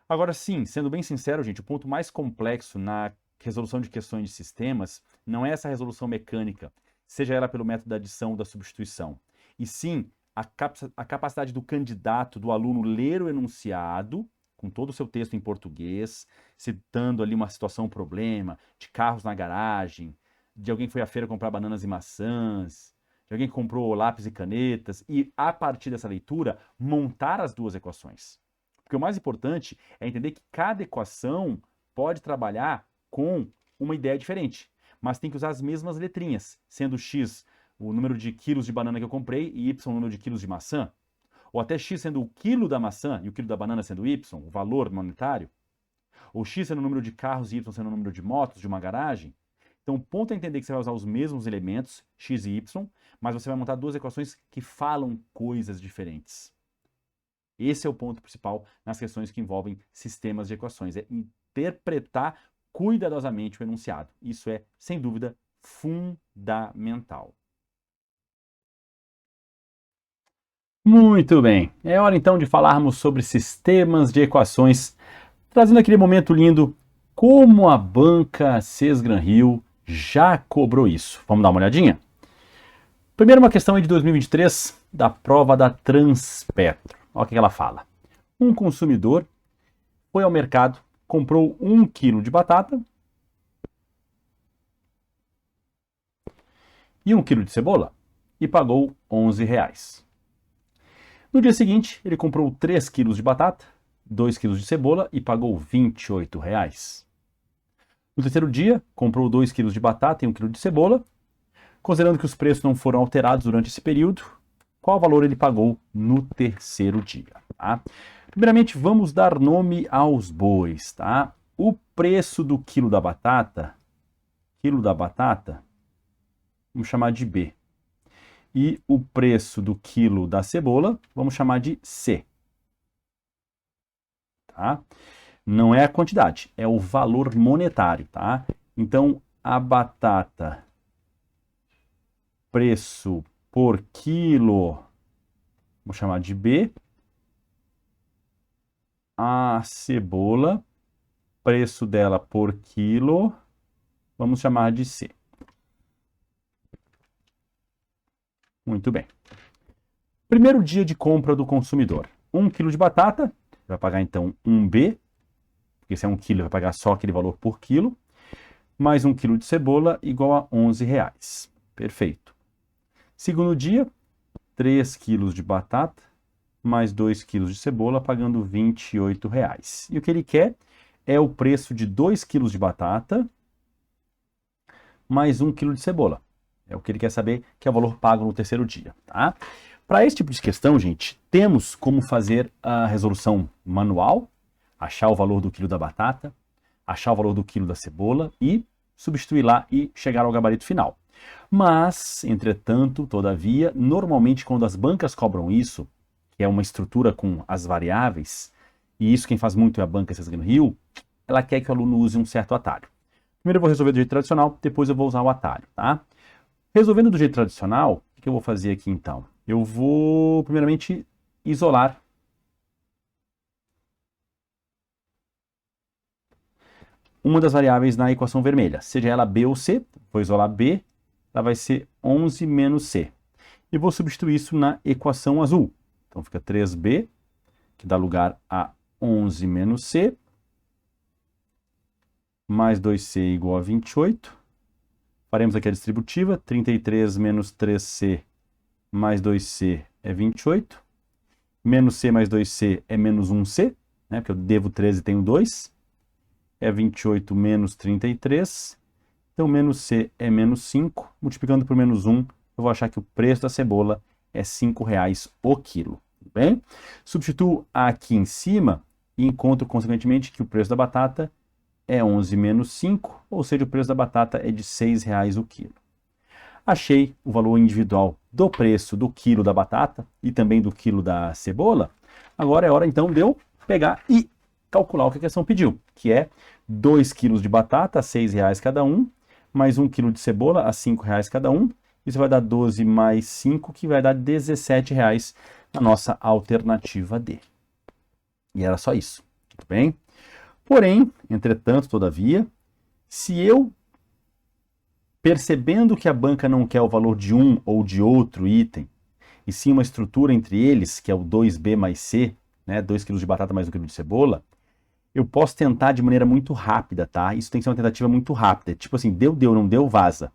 Agora sim, sendo bem sincero, gente, o ponto mais complexo na resolução de questões de sistemas não é essa resolução mecânica, seja ela pelo método da adição ou da substituição, e sim a capacidade do candidato, do aluno, ler o enunciado, com todo o seu texto em português, citando ali uma situação, um problema, de carros na garagem, de alguém que foi à feira comprar bananas e maçãs, de alguém que comprou lápis e canetas, e a partir dessa leitura, montar as duas equações. Porque o mais importante é entender que cada equação pode trabalhar com uma ideia diferente, mas tem que usar as mesmas letrinhas, sendo x o número de quilos de banana que eu comprei e y o número de quilos de maçã, ou até x sendo o quilo da maçã e o quilo da banana sendo y, o valor monetário, ou x sendo o número de carros e y sendo o número de motos de uma garagem. Então o ponto é entender que você vai usar os mesmos elementos, x e y, mas você vai montar duas equações que falam coisas diferentes. Esse é o ponto principal nas questões que envolvem sistemas de equações, é interpretar cuidadosamente o enunciado. Isso é, sem dúvida, fundamental. Muito bem, é hora então de falarmos sobre sistemas de equações, trazendo aquele momento lindo, como a banca Sesgran-Rio já cobrou isso. Vamos dar uma olhadinha? Primeiro uma questão aí de 2023, da prova da Transpetro. Olha o que ela fala. Um consumidor foi ao mercado, comprou 1 kg de batata e 1 kg de cebola e pagou R$11. No dia seguinte, ele comprou 3 kg de batata, 2 kg de cebola e pagou R$28. No terceiro dia, comprou 2 kg de batata e 1 kg de cebola. Considerando que os preços não foram alterados durante esse período, qual valor ele pagou no terceiro dia? Tá? Primeiramente, vamos dar nome aos bois. Tá? O preço do quilo da batata, vamos chamar de B. E o preço do quilo da cebola, vamos chamar de C. Tá? Não é a quantidade, é o valor monetário. Tá? Então, a batata, preço por quilo, vamos chamar de B. A cebola, preço dela por quilo, vamos chamar de C. Muito bem. Primeiro dia de compra do consumidor. 1 kg de batata, vai pagar então 1B, porque se é 1 kg, vai pagar só aquele valor por quilo, mais 1 kg de cebola, igual a R$11. Perfeito. Segundo dia, 3 kg de batata, mais 2 kg de cebola, pagando R$28. E o que ele quer é o preço de 2 kg de batata, mais 1 kg de cebola. É o que ele quer saber, que é o valor pago no terceiro dia. Tá? Para esse tipo de questão, gente, temos como fazer a resolução manual, achar o valor do quilo da batata, achar o valor do quilo da cebola e substituir lá e chegar ao gabarito final. Mas, entretanto, todavia, normalmente quando as bancas cobram isso, que é uma estrutura com as variáveis, e isso quem faz muito é a banca CSGN Rio, ela quer que o aluno use um certo atalho. Primeiro eu vou resolver do jeito tradicional, depois eu vou usar o atalho, tá? Resolvendo do jeito tradicional, o que eu vou fazer aqui então? Eu vou, primeiramente, isolar uma das variáveis na equação vermelha, seja ela B ou C. Vou isolar B, ela vai ser 11 menos C. E vou substituir isso na equação azul. Então fica 3B, que dá lugar a 11 menos C, mais 2C igual a 28. Faremos aqui a distributiva, 33 menos 3C mais 2C é 28. Menos C mais 2C é menos 1C, né, porque eu devo 13 e tenho 2. É 28 menos 33. Então, menos C é menos 5. Multiplicando por menos 1, eu vou achar que o preço da cebola é R$ 5,00 o quilo. Tudo bem? Substituo aqui em cima e encontro, consequentemente, que o preço da batata é 11 menos 5, ou seja, o preço da batata é de R$ 6,00 o quilo. Achei o valor individual do preço do quilo da batata e também do quilo da cebola. Agora é hora, então, de eu pegar e calcular o que a questão pediu, que é 2 quilos de batata a R$ 6,00 cada um, mais 1 quilo de cebola a R$ 5,00 cada um. Isso vai dar 12 mais 5, que vai dar R$ 17,00 na nossa alternativa D. E era só isso, tudo bem? Porém, entretanto, todavia, se eu, percebendo que a banca não quer o valor de um ou de outro item, e sim uma estrutura entre eles, que é o 2B mais C, né, 2 kg de batata mais 1 kg de cebola, eu posso tentar de maneira muito rápida, tá? Isso tem que ser uma tentativa muito rápida. Tipo assim, deu, não deu, vaza.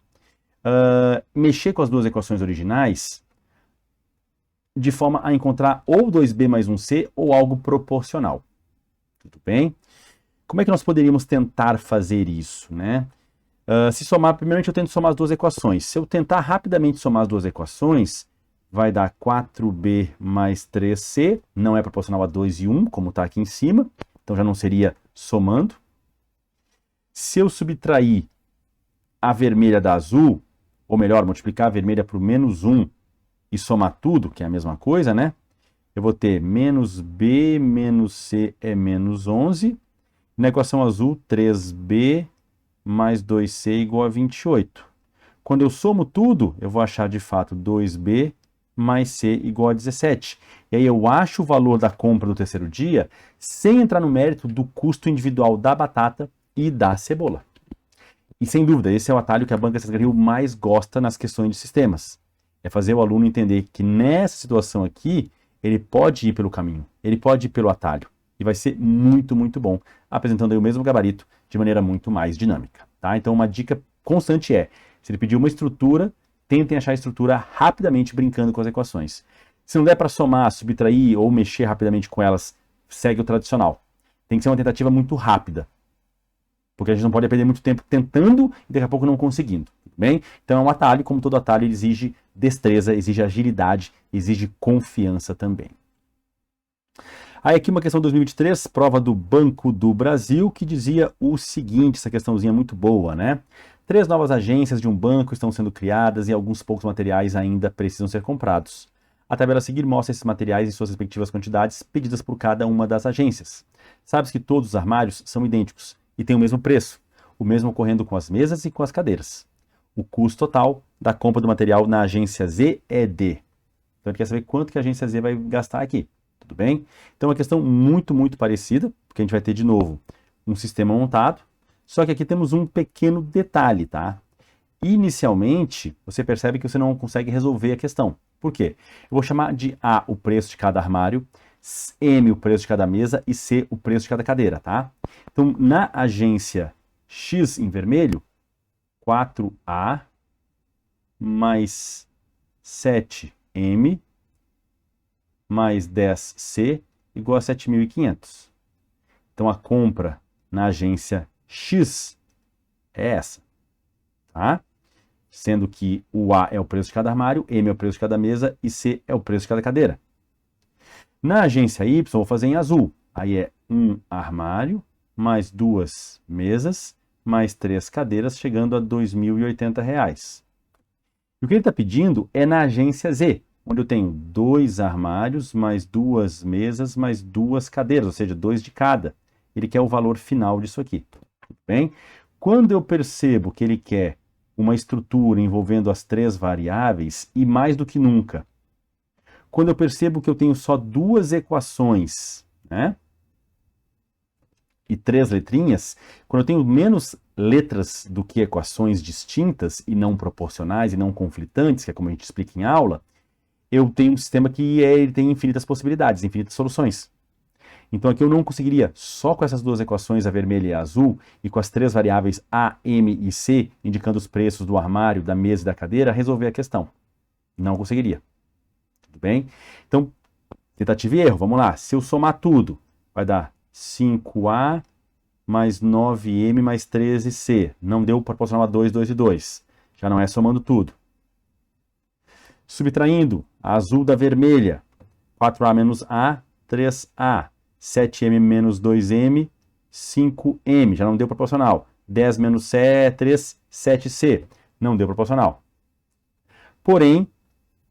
Mexer com as duas equações originais de forma a encontrar ou 2B mais 1C ou algo proporcional. Tudo bem? Como é que nós poderíamos tentar fazer isso, né? Se somar, primeiramente eu tento somar as duas equações. Se eu tentar rapidamente somar as duas equações, vai dar 4B mais 3C, não é proporcional a 2 e 1, como está aqui em cima, então já não seria somando. Se eu subtrair a vermelha da azul, ou melhor, multiplicar a vermelha por menos 1 e somar tudo, que é a mesma coisa, né? Eu vou ter menos B menos C é menos 11. Na equação azul, 3B mais 2C igual a 28. Quando eu somo tudo, eu vou achar de fato 2B mais C igual a 17. E aí eu acho o valor da compra do terceiro dia sem entrar no mérito do custo individual da batata e da cebola. E sem dúvida, esse é o atalho que a Banca CSGN Rio mais gosta nas questões de sistemas. É fazer o aluno entender que nessa situação aqui, ele pode ir pelo caminho, ele pode ir pelo atalho. E vai ser muito, muito bom, apresentando aí o mesmo gabarito de maneira muito mais dinâmica. Tá? Então uma dica constante é, se ele pedir uma estrutura, tentem achar a estrutura rapidamente brincando com as equações. Se não der para somar, subtrair ou mexer rapidamente com elas, segue o tradicional. Tem que ser uma tentativa muito rápida, porque a gente não pode perder muito tempo tentando e daqui a pouco não conseguindo. Bem? Então é um atalho, como todo atalho, ele exige destreza, exige agilidade, exige confiança também. Aí aqui uma questão de 2023, prova do Banco do Brasil, que dizia o seguinte, essa questãozinha muito boa, né? 3 novas agências de um banco estão sendo criadas e alguns poucos materiais ainda precisam ser comprados. A tabela a seguir mostra esses materiais em suas respectivas quantidades pedidas por cada uma das agências. Sabes que todos os armários são idênticos e têm o mesmo preço, o mesmo ocorrendo com as mesas e com as cadeiras. O custo total da compra do material na agência Z é D. Então ele quer saber quanto que a agência Z vai gastar aqui. Tudo bem? Então é uma questão muito, muito parecida, porque a gente vai ter de novo um sistema montado, só que aqui temos um pequeno detalhe, tá? Inicialmente, você percebe que você não consegue resolver a questão. Por quê? Eu vou chamar de A o preço de cada armário, M o preço de cada mesa e C o preço de cada cadeira, tá? Então, na agência X em vermelho, 4A mais 7M mais 10C igual a 7.500. Então, a compra na agência X é essa, tá? sendo que o A é o preço de cada armário, M é o preço de cada mesa e C é o preço de cada cadeira. Na agência Y, vou fazer em azul. Aí é um armário, mais 2 mesas, mais 3 cadeiras, chegando a R$ 2.080. E o que ele está pedindo é na agência Z, onde eu tenho 2 armários, mais 2 mesas, mais 2 cadeiras, ou seja, 2 de cada. Ele quer o valor final disso aqui. Tudo bem? Quando eu percebo que ele quer uma estrutura envolvendo as 3 variáveis, e mais do que nunca, quando eu percebo que eu tenho só 2 equações, né? E 3 letrinhas, quando eu tenho menos letras do que equações distintas e não proporcionais e não conflitantes, que é como a gente explica em aula, eu tenho um sistema que ele tem infinitas possibilidades, infinitas soluções. Então aqui eu não conseguiria, só com essas 2 equações, a vermelha e a azul, e com as 3 variáveis A, M e C, indicando os preços do armário, da mesa e da cadeira, resolver a questão. Não conseguiria. Tudo bem? Então, tentativa e erro, vamos lá. Se eu somar tudo, vai dar 5A mais 9M mais 13C. Não deu proporcional a 2, 2 e 2. Já não é somando tudo. Subtraindo a azul da vermelha. 4A menos A, 3A. 7M menos 2M, 5M. Já não deu proporcional. 10 menos C é 3, 7C. Não deu proporcional. Porém,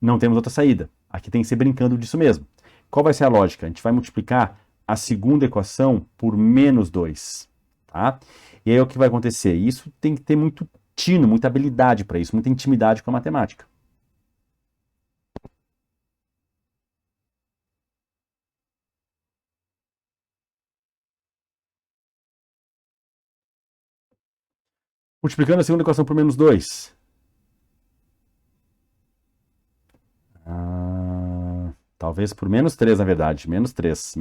não temos outra saída. Aqui tem que ser brincando disso mesmo. Qual vai ser a lógica? A gente vai multiplicar a segunda equação por menos 2. Tá? E aí o que vai acontecer? Isso tem que ter muito tino, muita habilidade para isso, muita intimidade com a matemática. Multiplicando a segunda equação por menos 2. Talvez por menos 3, na verdade. Menos 3,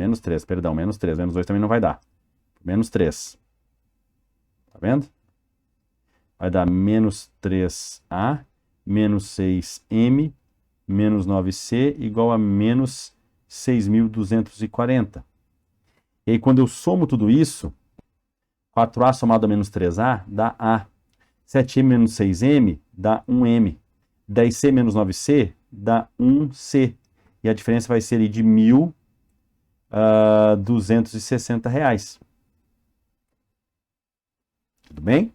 perdão, menos 3. Menos 2 também não vai dar. Menos 3. Tá vendo? Vai dar menos 3A, menos 6M, menos 9C, igual a menos 6.240. E aí, quando eu somo tudo isso, 4A somado a menos 3A dá A. 7M menos 6M dá 1M. 10C menos 9C dá 1C. E a diferença vai ser de R$ 1.260. Tudo bem?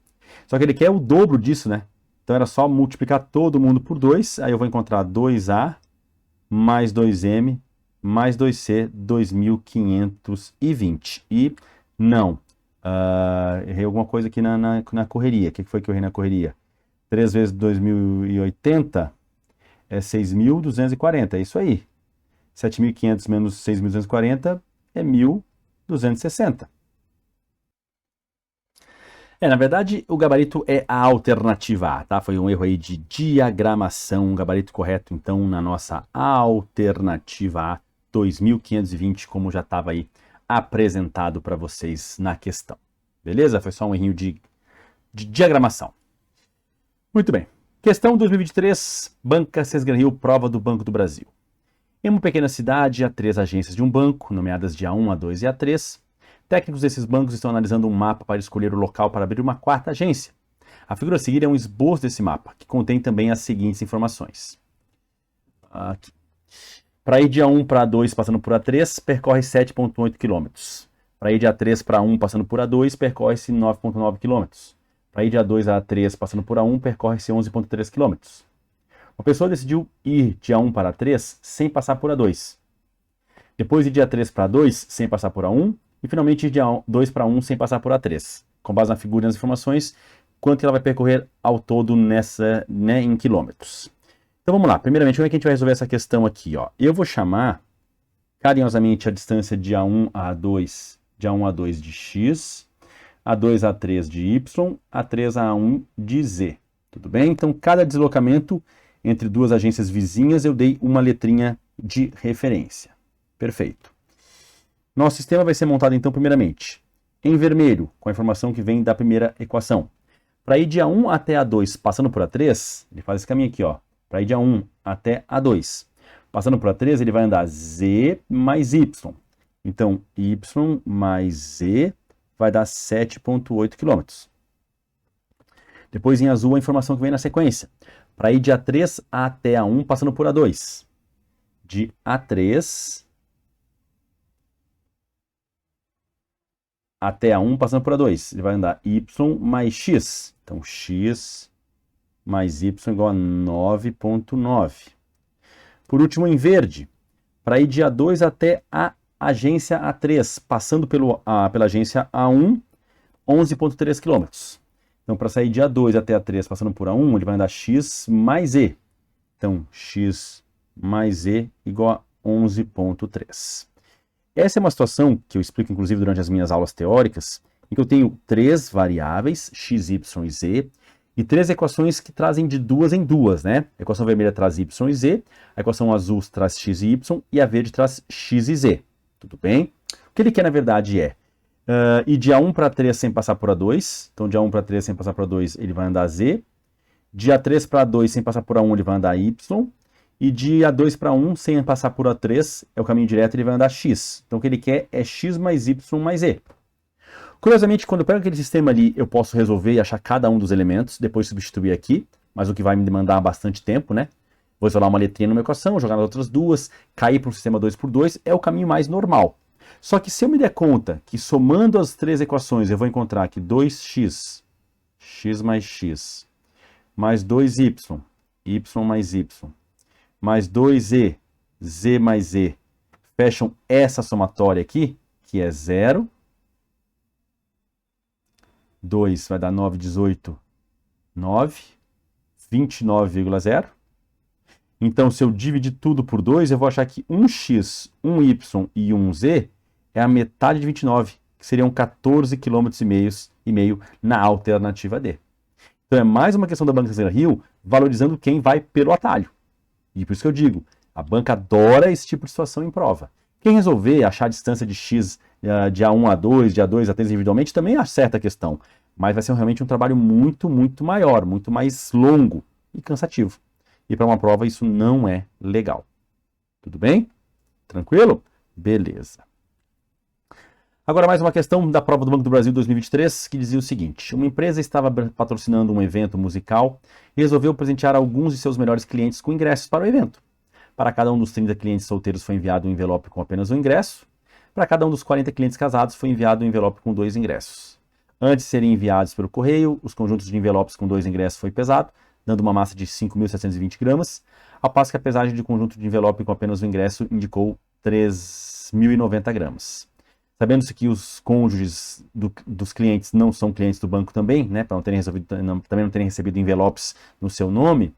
Só que ele quer o dobro disso, né? Então era só multiplicar todo mundo por 2. Aí eu vou encontrar 2A mais 2M mais 2C, 2.520. E não. Errei alguma coisa aqui na correria. O que foi que eu errei na correria? 3 vezes 2.080 é 6.240. É isso aí. 7.500 menos 6.240 é 1.260. Na verdade, o gabarito é a alternativa A, tá? Foi um erro aí de diagramação. O gabarito correto, então, na nossa alternativa A, 2.520, como já estava aí apresentado para vocês na questão. Beleza? Foi só um errinho de diagramação. Muito bem. Questão 2023, Banca Sesgran Rio, prova do Banco do Brasil. Em uma pequena cidade, há 3 agências de um banco, nomeadas de A1, A2 e A3. Técnicos desses bancos estão analisando um mapa para escolher o local para abrir uma 4ª agência. A figura a seguir é um esboço desse mapa, que contém também as seguintes informações. Para ir de A1 para A2 passando por A3, percorre 7,8 km. Para ir de A3 para A1 passando por A2, percorre-se 9,9 km. Para ir de A2 a A3 passando por A1, percorre-se 11,3 km. Uma pessoa decidiu ir de A1 para A3 sem passar por A2. Depois ir de A3 para A2 sem passar por A1. E finalmente ir de A2 para A1 sem passar por A3. Com base na figura e nas informações, quanto ela vai percorrer ao todo nessa, em quilômetros. Então vamos lá. Primeiramente, como é que a gente vai resolver essa questão aqui? Eu vou chamar carinhosamente a distância de A1 a A2, de A1 a A2 de X, A2 a A3 de Y, A3 a A1 de Z. Tudo bem? Então, cada deslocamento entre 2 agências vizinhas, eu dei uma letrinha de referência. Perfeito. Nosso sistema vai ser montado, então, primeiramente, em vermelho, com a informação que vem da primeira equação. Para ir de A1 até A2, passando por A3, ele faz esse caminho aqui, Para ir de A1 até A2, passando por A3, ele vai andar Z mais Y. Então, Y mais Z vai dar 7,8 km. Depois em azul a informação que vem na sequência. Para ir de A3 até A1 passando por A2. De A3 até A1 passando por A2. Ele vai andar y mais x. Então x mais y igual a 9,9. Por último, em verde, para ir de A2 até a agência A3, passando pela agência A1, 11,3 km. Então, para sair de A2 até A3, passando por A1, ele vai andar x mais e. Então, x mais e igual a 11,3. Essa é uma situação que eu explico, inclusive, durante as minhas aulas teóricas, em que eu tenho 3 variáveis, x, y e z, e 3 equações que trazem de duas em duas, né? A equação vermelha traz y e z, a equação azul traz x e y, e a verde traz x e z. Tudo bem? O que ele quer, na verdade, é ir de A1 para A3 sem passar por A2. Então, de A1 para A3 sem passar por A2, ele vai andar z. De A3 para A2 sem passar por A1, ele vai andar y. E de A2 para A1 sem passar por A3, é o caminho direto, ele vai andar x. Então, o que ele quer é x mais y mais e. Curiosamente, quando eu pego aquele sistema ali, eu posso resolver e achar cada um dos elementos, depois substituir aqui, mas o que vai me demandar bastante tempo, né? Vou isolar uma letrinha numa equação, jogar nas outras duas, cair para um sistema 2x2, é o caminho mais normal. Só que se eu me der conta que somando as 3 equações eu vou encontrar que 2x, x mais x, mais 2y, y mais y, mais 2e, z mais e, fecham essa somatória aqui, que é 0, 2 vai dar 9, 18, 9, 29,0. Então, se eu dividir tudo por 2, eu vou achar que 1x, 1y e 1z é a metade de 29, que seriam 14,5 km na alternativa D. Então, é mais uma questão da Banca Zero Rio valorizando quem vai pelo atalho. E por isso que eu digo, a banca adora esse tipo de situação em prova. Quem resolver achar a distância de x de A1 a A2, de A2 a A3 individualmente, também acerta a questão. Mas vai ser realmente um trabalho muito, muito maior, muito mais longo e cansativo. E para uma prova isso não é legal. Tudo bem? Tranquilo? Beleza. Agora mais uma questão da prova do Banco do Brasil 2023, que dizia o seguinte: uma empresa estava patrocinando um evento musical e resolveu presentear alguns de seus melhores clientes com ingressos para o evento. Para cada um dos 30 clientes solteiros foi enviado um envelope com apenas um ingresso. Para cada um dos 40 clientes casados foi enviado um envelope com 2 ingressos. Antes de serem enviados pelo correio, os conjuntos de envelopes com 2 ingressos foi pesado, dando uma massa de 5.720 gramas, ao passo que a pesagem de conjunto de envelope com apenas um ingresso indicou 3.090 gramas. Sabendo-se que os cônjuges dos clientes não são clientes do banco também, né, para também não terem recebido envelopes no seu nome,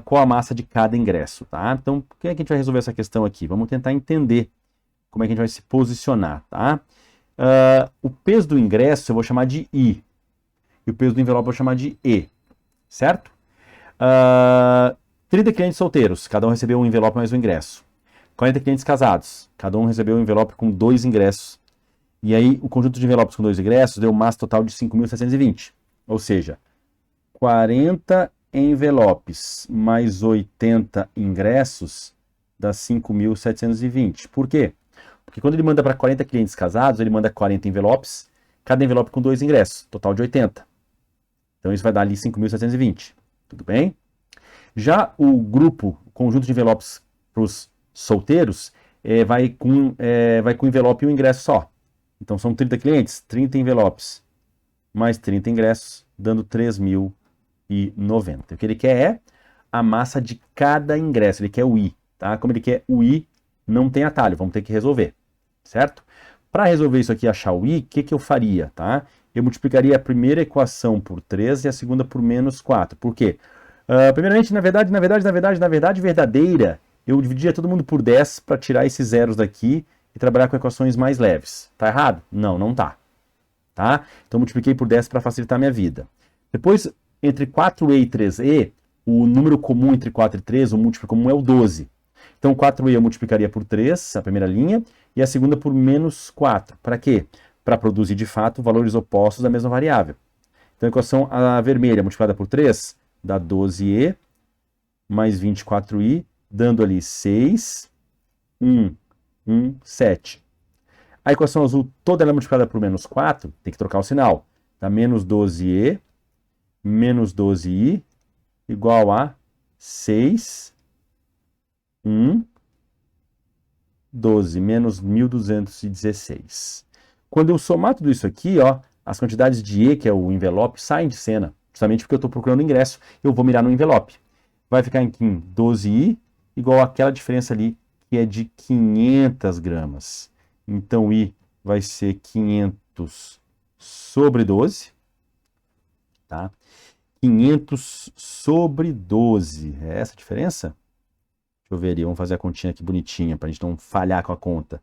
qual a massa de cada ingresso, tá? Então, por que a gente vai resolver essa questão aqui? Vamos tentar entender como é que a gente vai se posicionar, tá? O peso do ingresso eu vou chamar de I, e o peso do envelope eu vou chamar de E, certo? 30 clientes solteiros, cada um recebeu um envelope mais um ingresso. 40 clientes casados, cada um recebeu um envelope com 2 ingressos. E aí, o conjunto de envelopes com 2 ingressos deu massa total de 5.720. Ou seja, 40 envelopes mais 80 ingressos dá 5.720. Por quê? Porque quando ele manda para 40 clientes casados, ele manda 40 envelopes, cada envelope com 2 ingressos, total de 80. Então, isso vai dar ali 5.720. Tudo bem? Já o grupo, o conjunto de envelopes para os solteiros, vai com envelope e um ingresso só. Então são 30 clientes, 30 envelopes, mais 30 ingressos, dando 3.090. O que ele quer é a massa de cada ingresso, ele quer o I, tá? Como ele quer o I, não tem atalho, vamos ter que resolver, certo? Para resolver isso aqui, achar o I, o que eu faria, tá? Eu multiplicaria a primeira equação por 3 e a segunda por menos 4. Por quê? Primeiramente, na verdade, verdadeira, eu dividia todo mundo por 10 para tirar esses zeros daqui e trabalhar com equações mais leves. Tá errado? Não, não tá. Tá? Então, multipliquei por 10 para facilitar a minha vida. Depois, entre 4e e 3e, o número comum entre 4 e 3, o múltiplo comum é o 12. Então, 4e eu multiplicaria por 3, a primeira linha, e a segunda por menos 4. Para quê? Para produzir, de fato, valores opostos da mesma variável. Então, a equação vermelha multiplicada por 3 dá 12e mais 24i, dando ali 6, 1, 1, 7. A equação azul toda ela multiplicada por menos 4, tem que trocar o sinal. Dá menos 12e menos 12i igual a 6, 12 menos 1.216. Quando eu somar tudo isso aqui, ó, as quantidades de E, que é o envelope, saem de cena, justamente porque eu estou procurando o ingresso, eu vou mirar no envelope. Vai ficar em 12i igual àquela diferença ali, que é de 500 gramas. Então, I vai ser 500 sobre 12, tá? 500 sobre 12, é essa a diferença? Deixa eu ver ali, vamos fazer a continha aqui bonitinha, para a gente não falhar com a conta.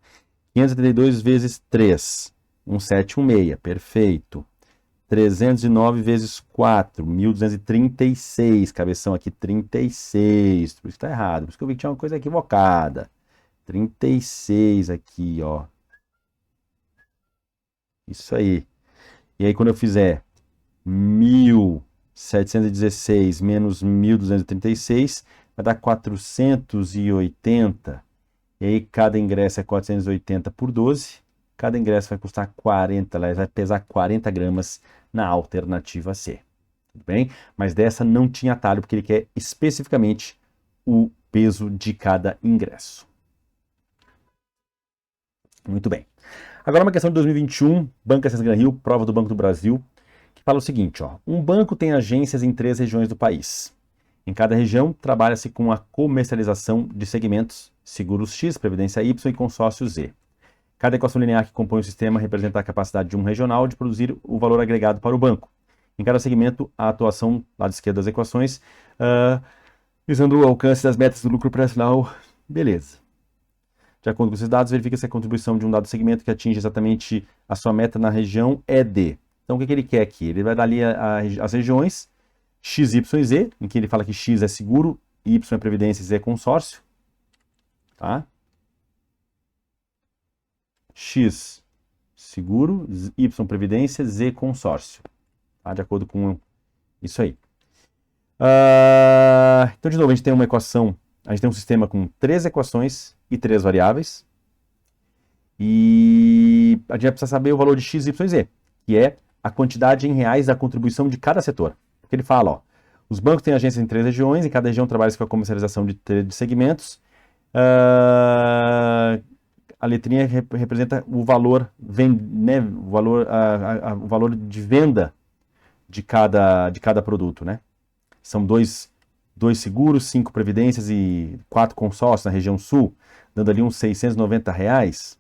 572 vezes 3, 1716, perfeito. 309 vezes 4, 1.236, cabeção aqui, 36, por isso está errado, por isso que eu vi que tinha uma coisa equivocada. 36 aqui, ó. Isso aí. E aí quando eu fizer 1.716 menos 1.236, vai dar 480. E aí cada ingresso é 480 por 12. Cada ingresso vai custar 40, vai pesar 40 gramas na alternativa C. Tudo bem? Mas dessa não tinha atalho, porque ele quer especificamente o peso de cada ingresso. Muito bem. Agora uma questão de 2021, Banco Ascenso Gran Rio, prova do Banco do Brasil, que fala o seguinte, ó, um banco tem agências em 3 regiões do país. Em cada região, trabalha-se com a comercialização de segmentos, seguros X, previdência Y e consórcio Z. Cada equação linear que compõe o sistema representa a capacidade de um regional de produzir o valor agregado para o banco. Em cada segmento, a atuação, lado esquerdo das equações, visando o alcance das metas do lucro operacional, beleza. De acordo com esses dados, verifica se a contribuição de um dado segmento que atinge exatamente a sua meta na região é D. Então, o que ele quer aqui? Ele vai dar ali as regiões X, Y e Z, em que ele fala que X é seguro, Y é previdência e Z é consórcio. Tá? X, seguro, Y, previdência, Z, consórcio. Tá? De acordo com isso aí. Então, de novo, a gente tem uma equação, a gente tem um sistema com 3 equações e 3 variáveis. E a gente vai precisar saber o valor de X, Y e Z, que é a quantidade em reais da contribuição de cada setor. Porque ele fala, ó, os bancos têm agências em 3 regiões, em cada região trabalha com a comercialização de segmentos. A letrinha representa o valor, né, o valor de venda de cada produto, né? São dois seguros, 5 previdências e 4 consórcios na região sul, dando ali uns R$690,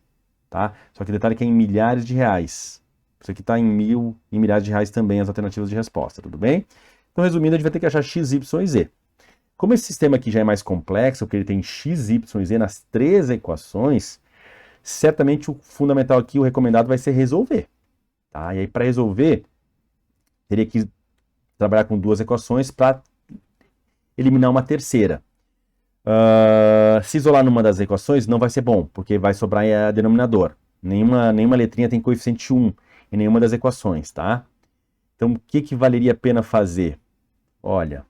tá? Só que o detalhe é que é em milhares de reais. Isso aqui está em milhares de reais também as alternativas de resposta, tudo bem? Então, resumindo, a gente vai ter que achar X, Y e Z. Como esse sistema aqui já é mais complexo, porque ele tem X, Y e Z nas 3 equações, certamente o fundamental aqui, o recomendado, vai ser resolver. Tá? E aí, para resolver, teria que trabalhar com 2 equações para eliminar uma terceira. Se isolar numa das equações não vai ser bom, porque vai sobrar a denominador. Nenhuma letrinha tem coeficiente 1 em nenhuma das equações, tá? Então, o que valeria a pena fazer? Olha,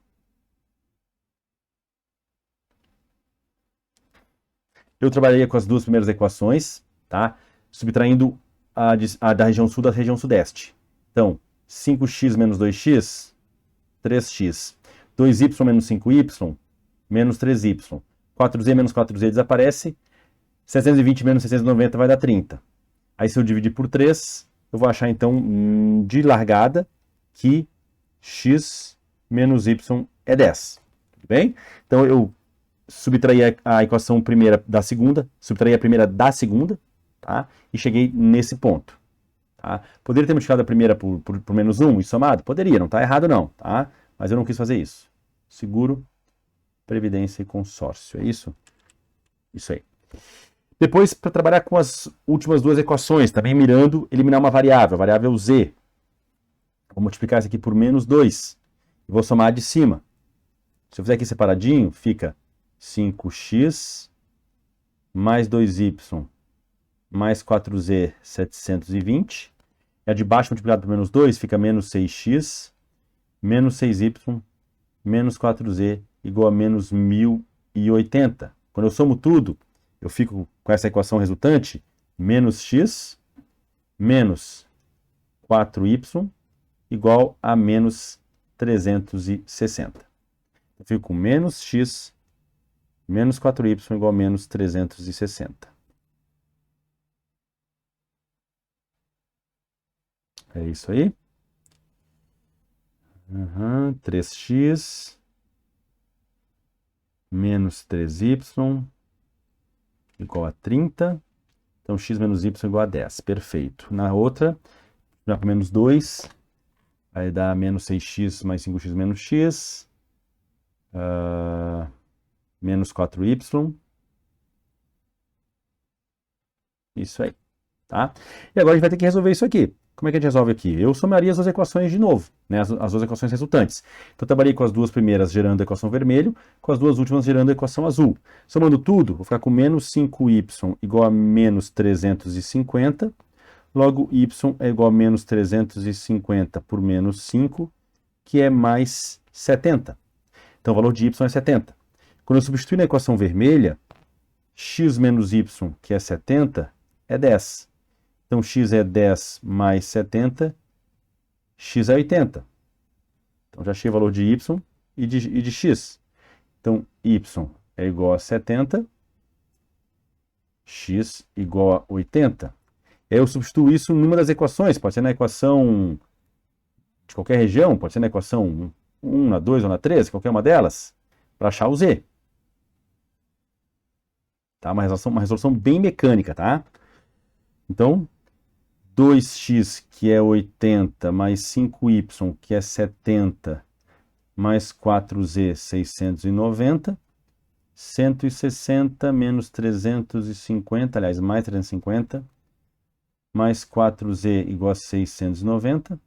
eu trabalharia com as 2 primeiras equações, tá? Subtraindo a da região sul da região sudeste. Então, 5x menos 2x, 3x. 2y menos 5y, menos 3y. 4z menos 4z desaparece. 720 menos 690 vai dar 30. Aí, se eu dividir por 3, eu vou achar, então, de largada, que x menos y é 10. Tudo bem? Então, eu subtraí a equação primeira da segunda, subtraí a primeira da segunda, tá? E cheguei nesse ponto. Tá? Poderia ter multiplicado a primeira por menos 1 e somado? Poderia, não está errado não, tá? Mas eu não quis fazer isso. Seguro, previdência e consórcio, é isso? Isso aí. Depois, para trabalhar com as últimas 2 equações, também mirando eliminar uma variável, a variável z. Vou multiplicar isso aqui por menos 2 e vou somar de cima. Se eu fizer aqui separadinho, fica 5x mais 2y mais 4z, 720. E a de baixo multiplicado por menos 2 fica menos 6x menos 6y menos 4z igual a menos 1080. Quando eu somo tudo, eu fico com essa equação resultante, menos x menos 4y igual a menos 360. Eu fico com menos x menos 4y igual a menos 360. É isso aí. 3x menos 3y igual a 30. Então, x menos y igual a 10. Perfeito. Na outra, já para menos 2, vai dar menos 6x mais 5x menos x. Menos 4y. Isso aí. Tá? E agora a gente vai ter que resolver isso aqui. Como é que a gente resolve aqui? Eu somaria as duas equações de novo, né? As duas equações resultantes. Então, eu trabalhei com as duas primeiras gerando a equação vermelho, com as duas últimas gerando a equação azul. Somando tudo, vou ficar com menos 5y igual a menos 350. Logo, y é igual a menos 350 por menos 5, que é mais 70. Então, o valor de y é 70. Quando eu substituir na equação vermelha, x menos y, que é 70, é 10. Então, x é 10 mais 70, x é 80. Então, já achei o valor de y e de x. Então, y é igual a 70, x igual a 80. E aí eu substituo isso numa das equações, pode ser na equação de qualquer região, pode ser na equação 1, na 2 ou na 3, qualquer uma delas, para achar o z. Tá? Uma resolução bem mecânica, tá? Então, 2x, que é 80, mais 5y, que é 70, mais 4z, 690, 160 menos 350, aliás, mais 350, mais 4z igual a 690,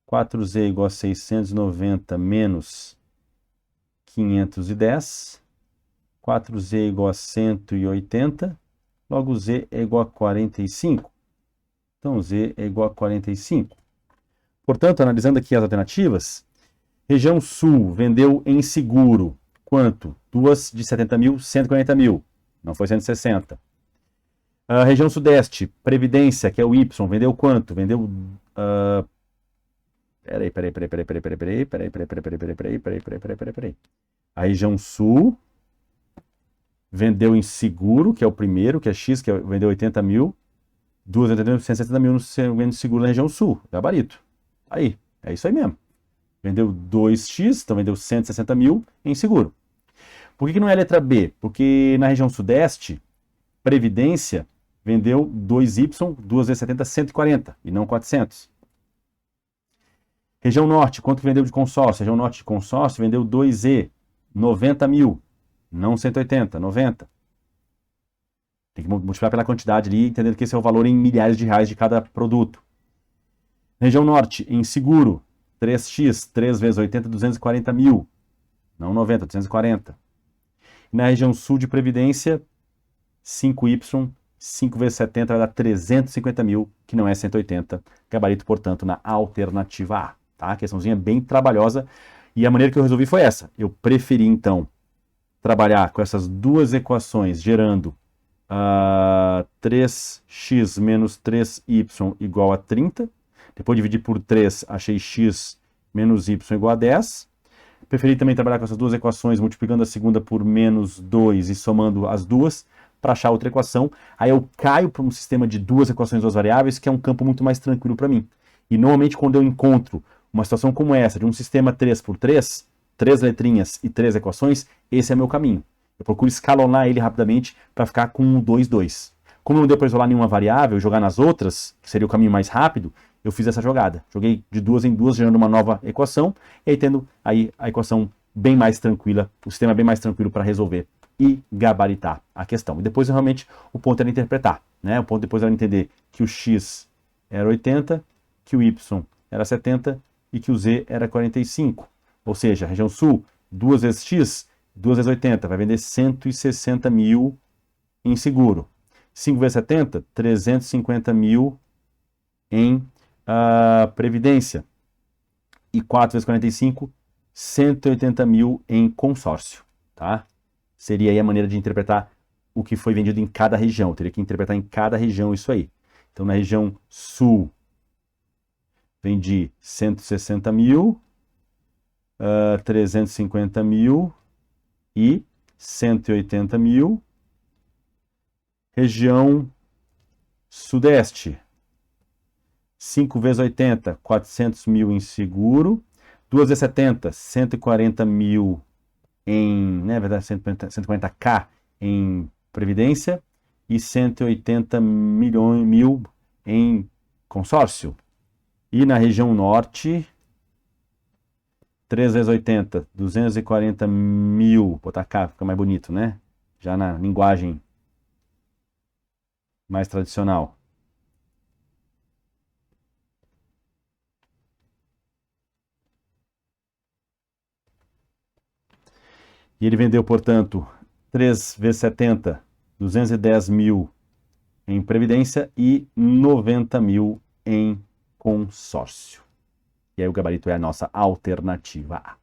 4z igual a 690 menos 510, 4z igual a 180, logo z é igual a 45. Então, z é igual a 45. Portanto, analisando aqui as alternativas, região sul vendeu em seguro quanto? Duas de 70 mil, 140 mil. Não foi 160. A região sudeste, previdência, que é o y, vendeu quanto? Vendeu... Peraí. A região sul vendeu em seguro, que é o primeiro, que é x, que vendeu 80 mil. 170 mil no seguro na região sul, gabarito. Aí, é isso aí mesmo. Vendeu 2x, então vendeu 160 mil em seguro. Por que não é a letra B? Porque na região sudeste, previdência vendeu 2y, 2 vezes 70, 140, e não 400. Região norte, quanto que vendeu de consórcio? Região norte de consórcio vendeu 2e, 90 mil, não 180, 90. Tem que multiplicar pela quantidade ali, entendendo que esse é o valor em milhares de reais de cada produto. Região norte, em seguro, 3x, 3 vezes 80, 240 mil. Não 90, 240. Na região sul de previdência, 5y, 5 vezes 70 vai dar 350 mil, que não é 180. Gabarito, portanto, na alternativa A. Tá? A questãozinha bem trabalhosa. E a maneira que eu resolvi foi essa. Eu preferi, então, trabalhar com essas duas equações, gerando 3x menos 3y igual a 30. Depois dividir por 3, achei x menos y igual a 10. Preferi também trabalhar com essas duas equações, multiplicando a segunda por menos 2 e somando as duas para achar outra equação. Aí eu caio para um sistema de duas equações, duas variáveis, que é um campo muito mais tranquilo para mim. E normalmente quando eu encontro uma situação como essa, de um sistema 3x3, 3 letrinhas e 3 equações, esse é meu caminho. Eu procuro escalonar ele rapidamente para ficar com um 2, 2. Como não deu para isolar nenhuma variável e jogar nas outras, que seria o caminho mais rápido, eu fiz essa jogada. Joguei de duas em duas, gerando uma nova equação, e aí tendo aí a equação bem mais tranquila, o sistema bem mais tranquilo para resolver e gabaritar a questão. E depois, realmente, o ponto era interpretar. Né? O ponto depois era entender que o x era 80, que o y era 70 e que o z era 45. Ou seja, a região sul, 2 vezes x, 2 vezes 80, vai vender 160 mil em seguro. 5 vezes 70, 350 mil em previdência. E 4 vezes 45, 180 mil em consórcio. Tá? Seria aí a maneira de interpretar o que foi vendido em cada região. Eu teria que interpretar em cada região isso aí. Então, na região sul, vendi 160 mil. 350 mil e 180 mil. Região Sudeste, 5 vezes 80, 400 mil em seguro. 2 vezes 70, 140 mil em, né, verdade, 140k em previdência e 180 mil em consórcio. E na região Norte, 3 vezes 80, 240 mil, botar K, fica mais bonito, né? Já na linguagem mais tradicional. E ele vendeu, portanto, 3 vezes 70, 210 mil em previdência e 90 mil em consórcio. E aí o gabarito é a nossa alternativa A.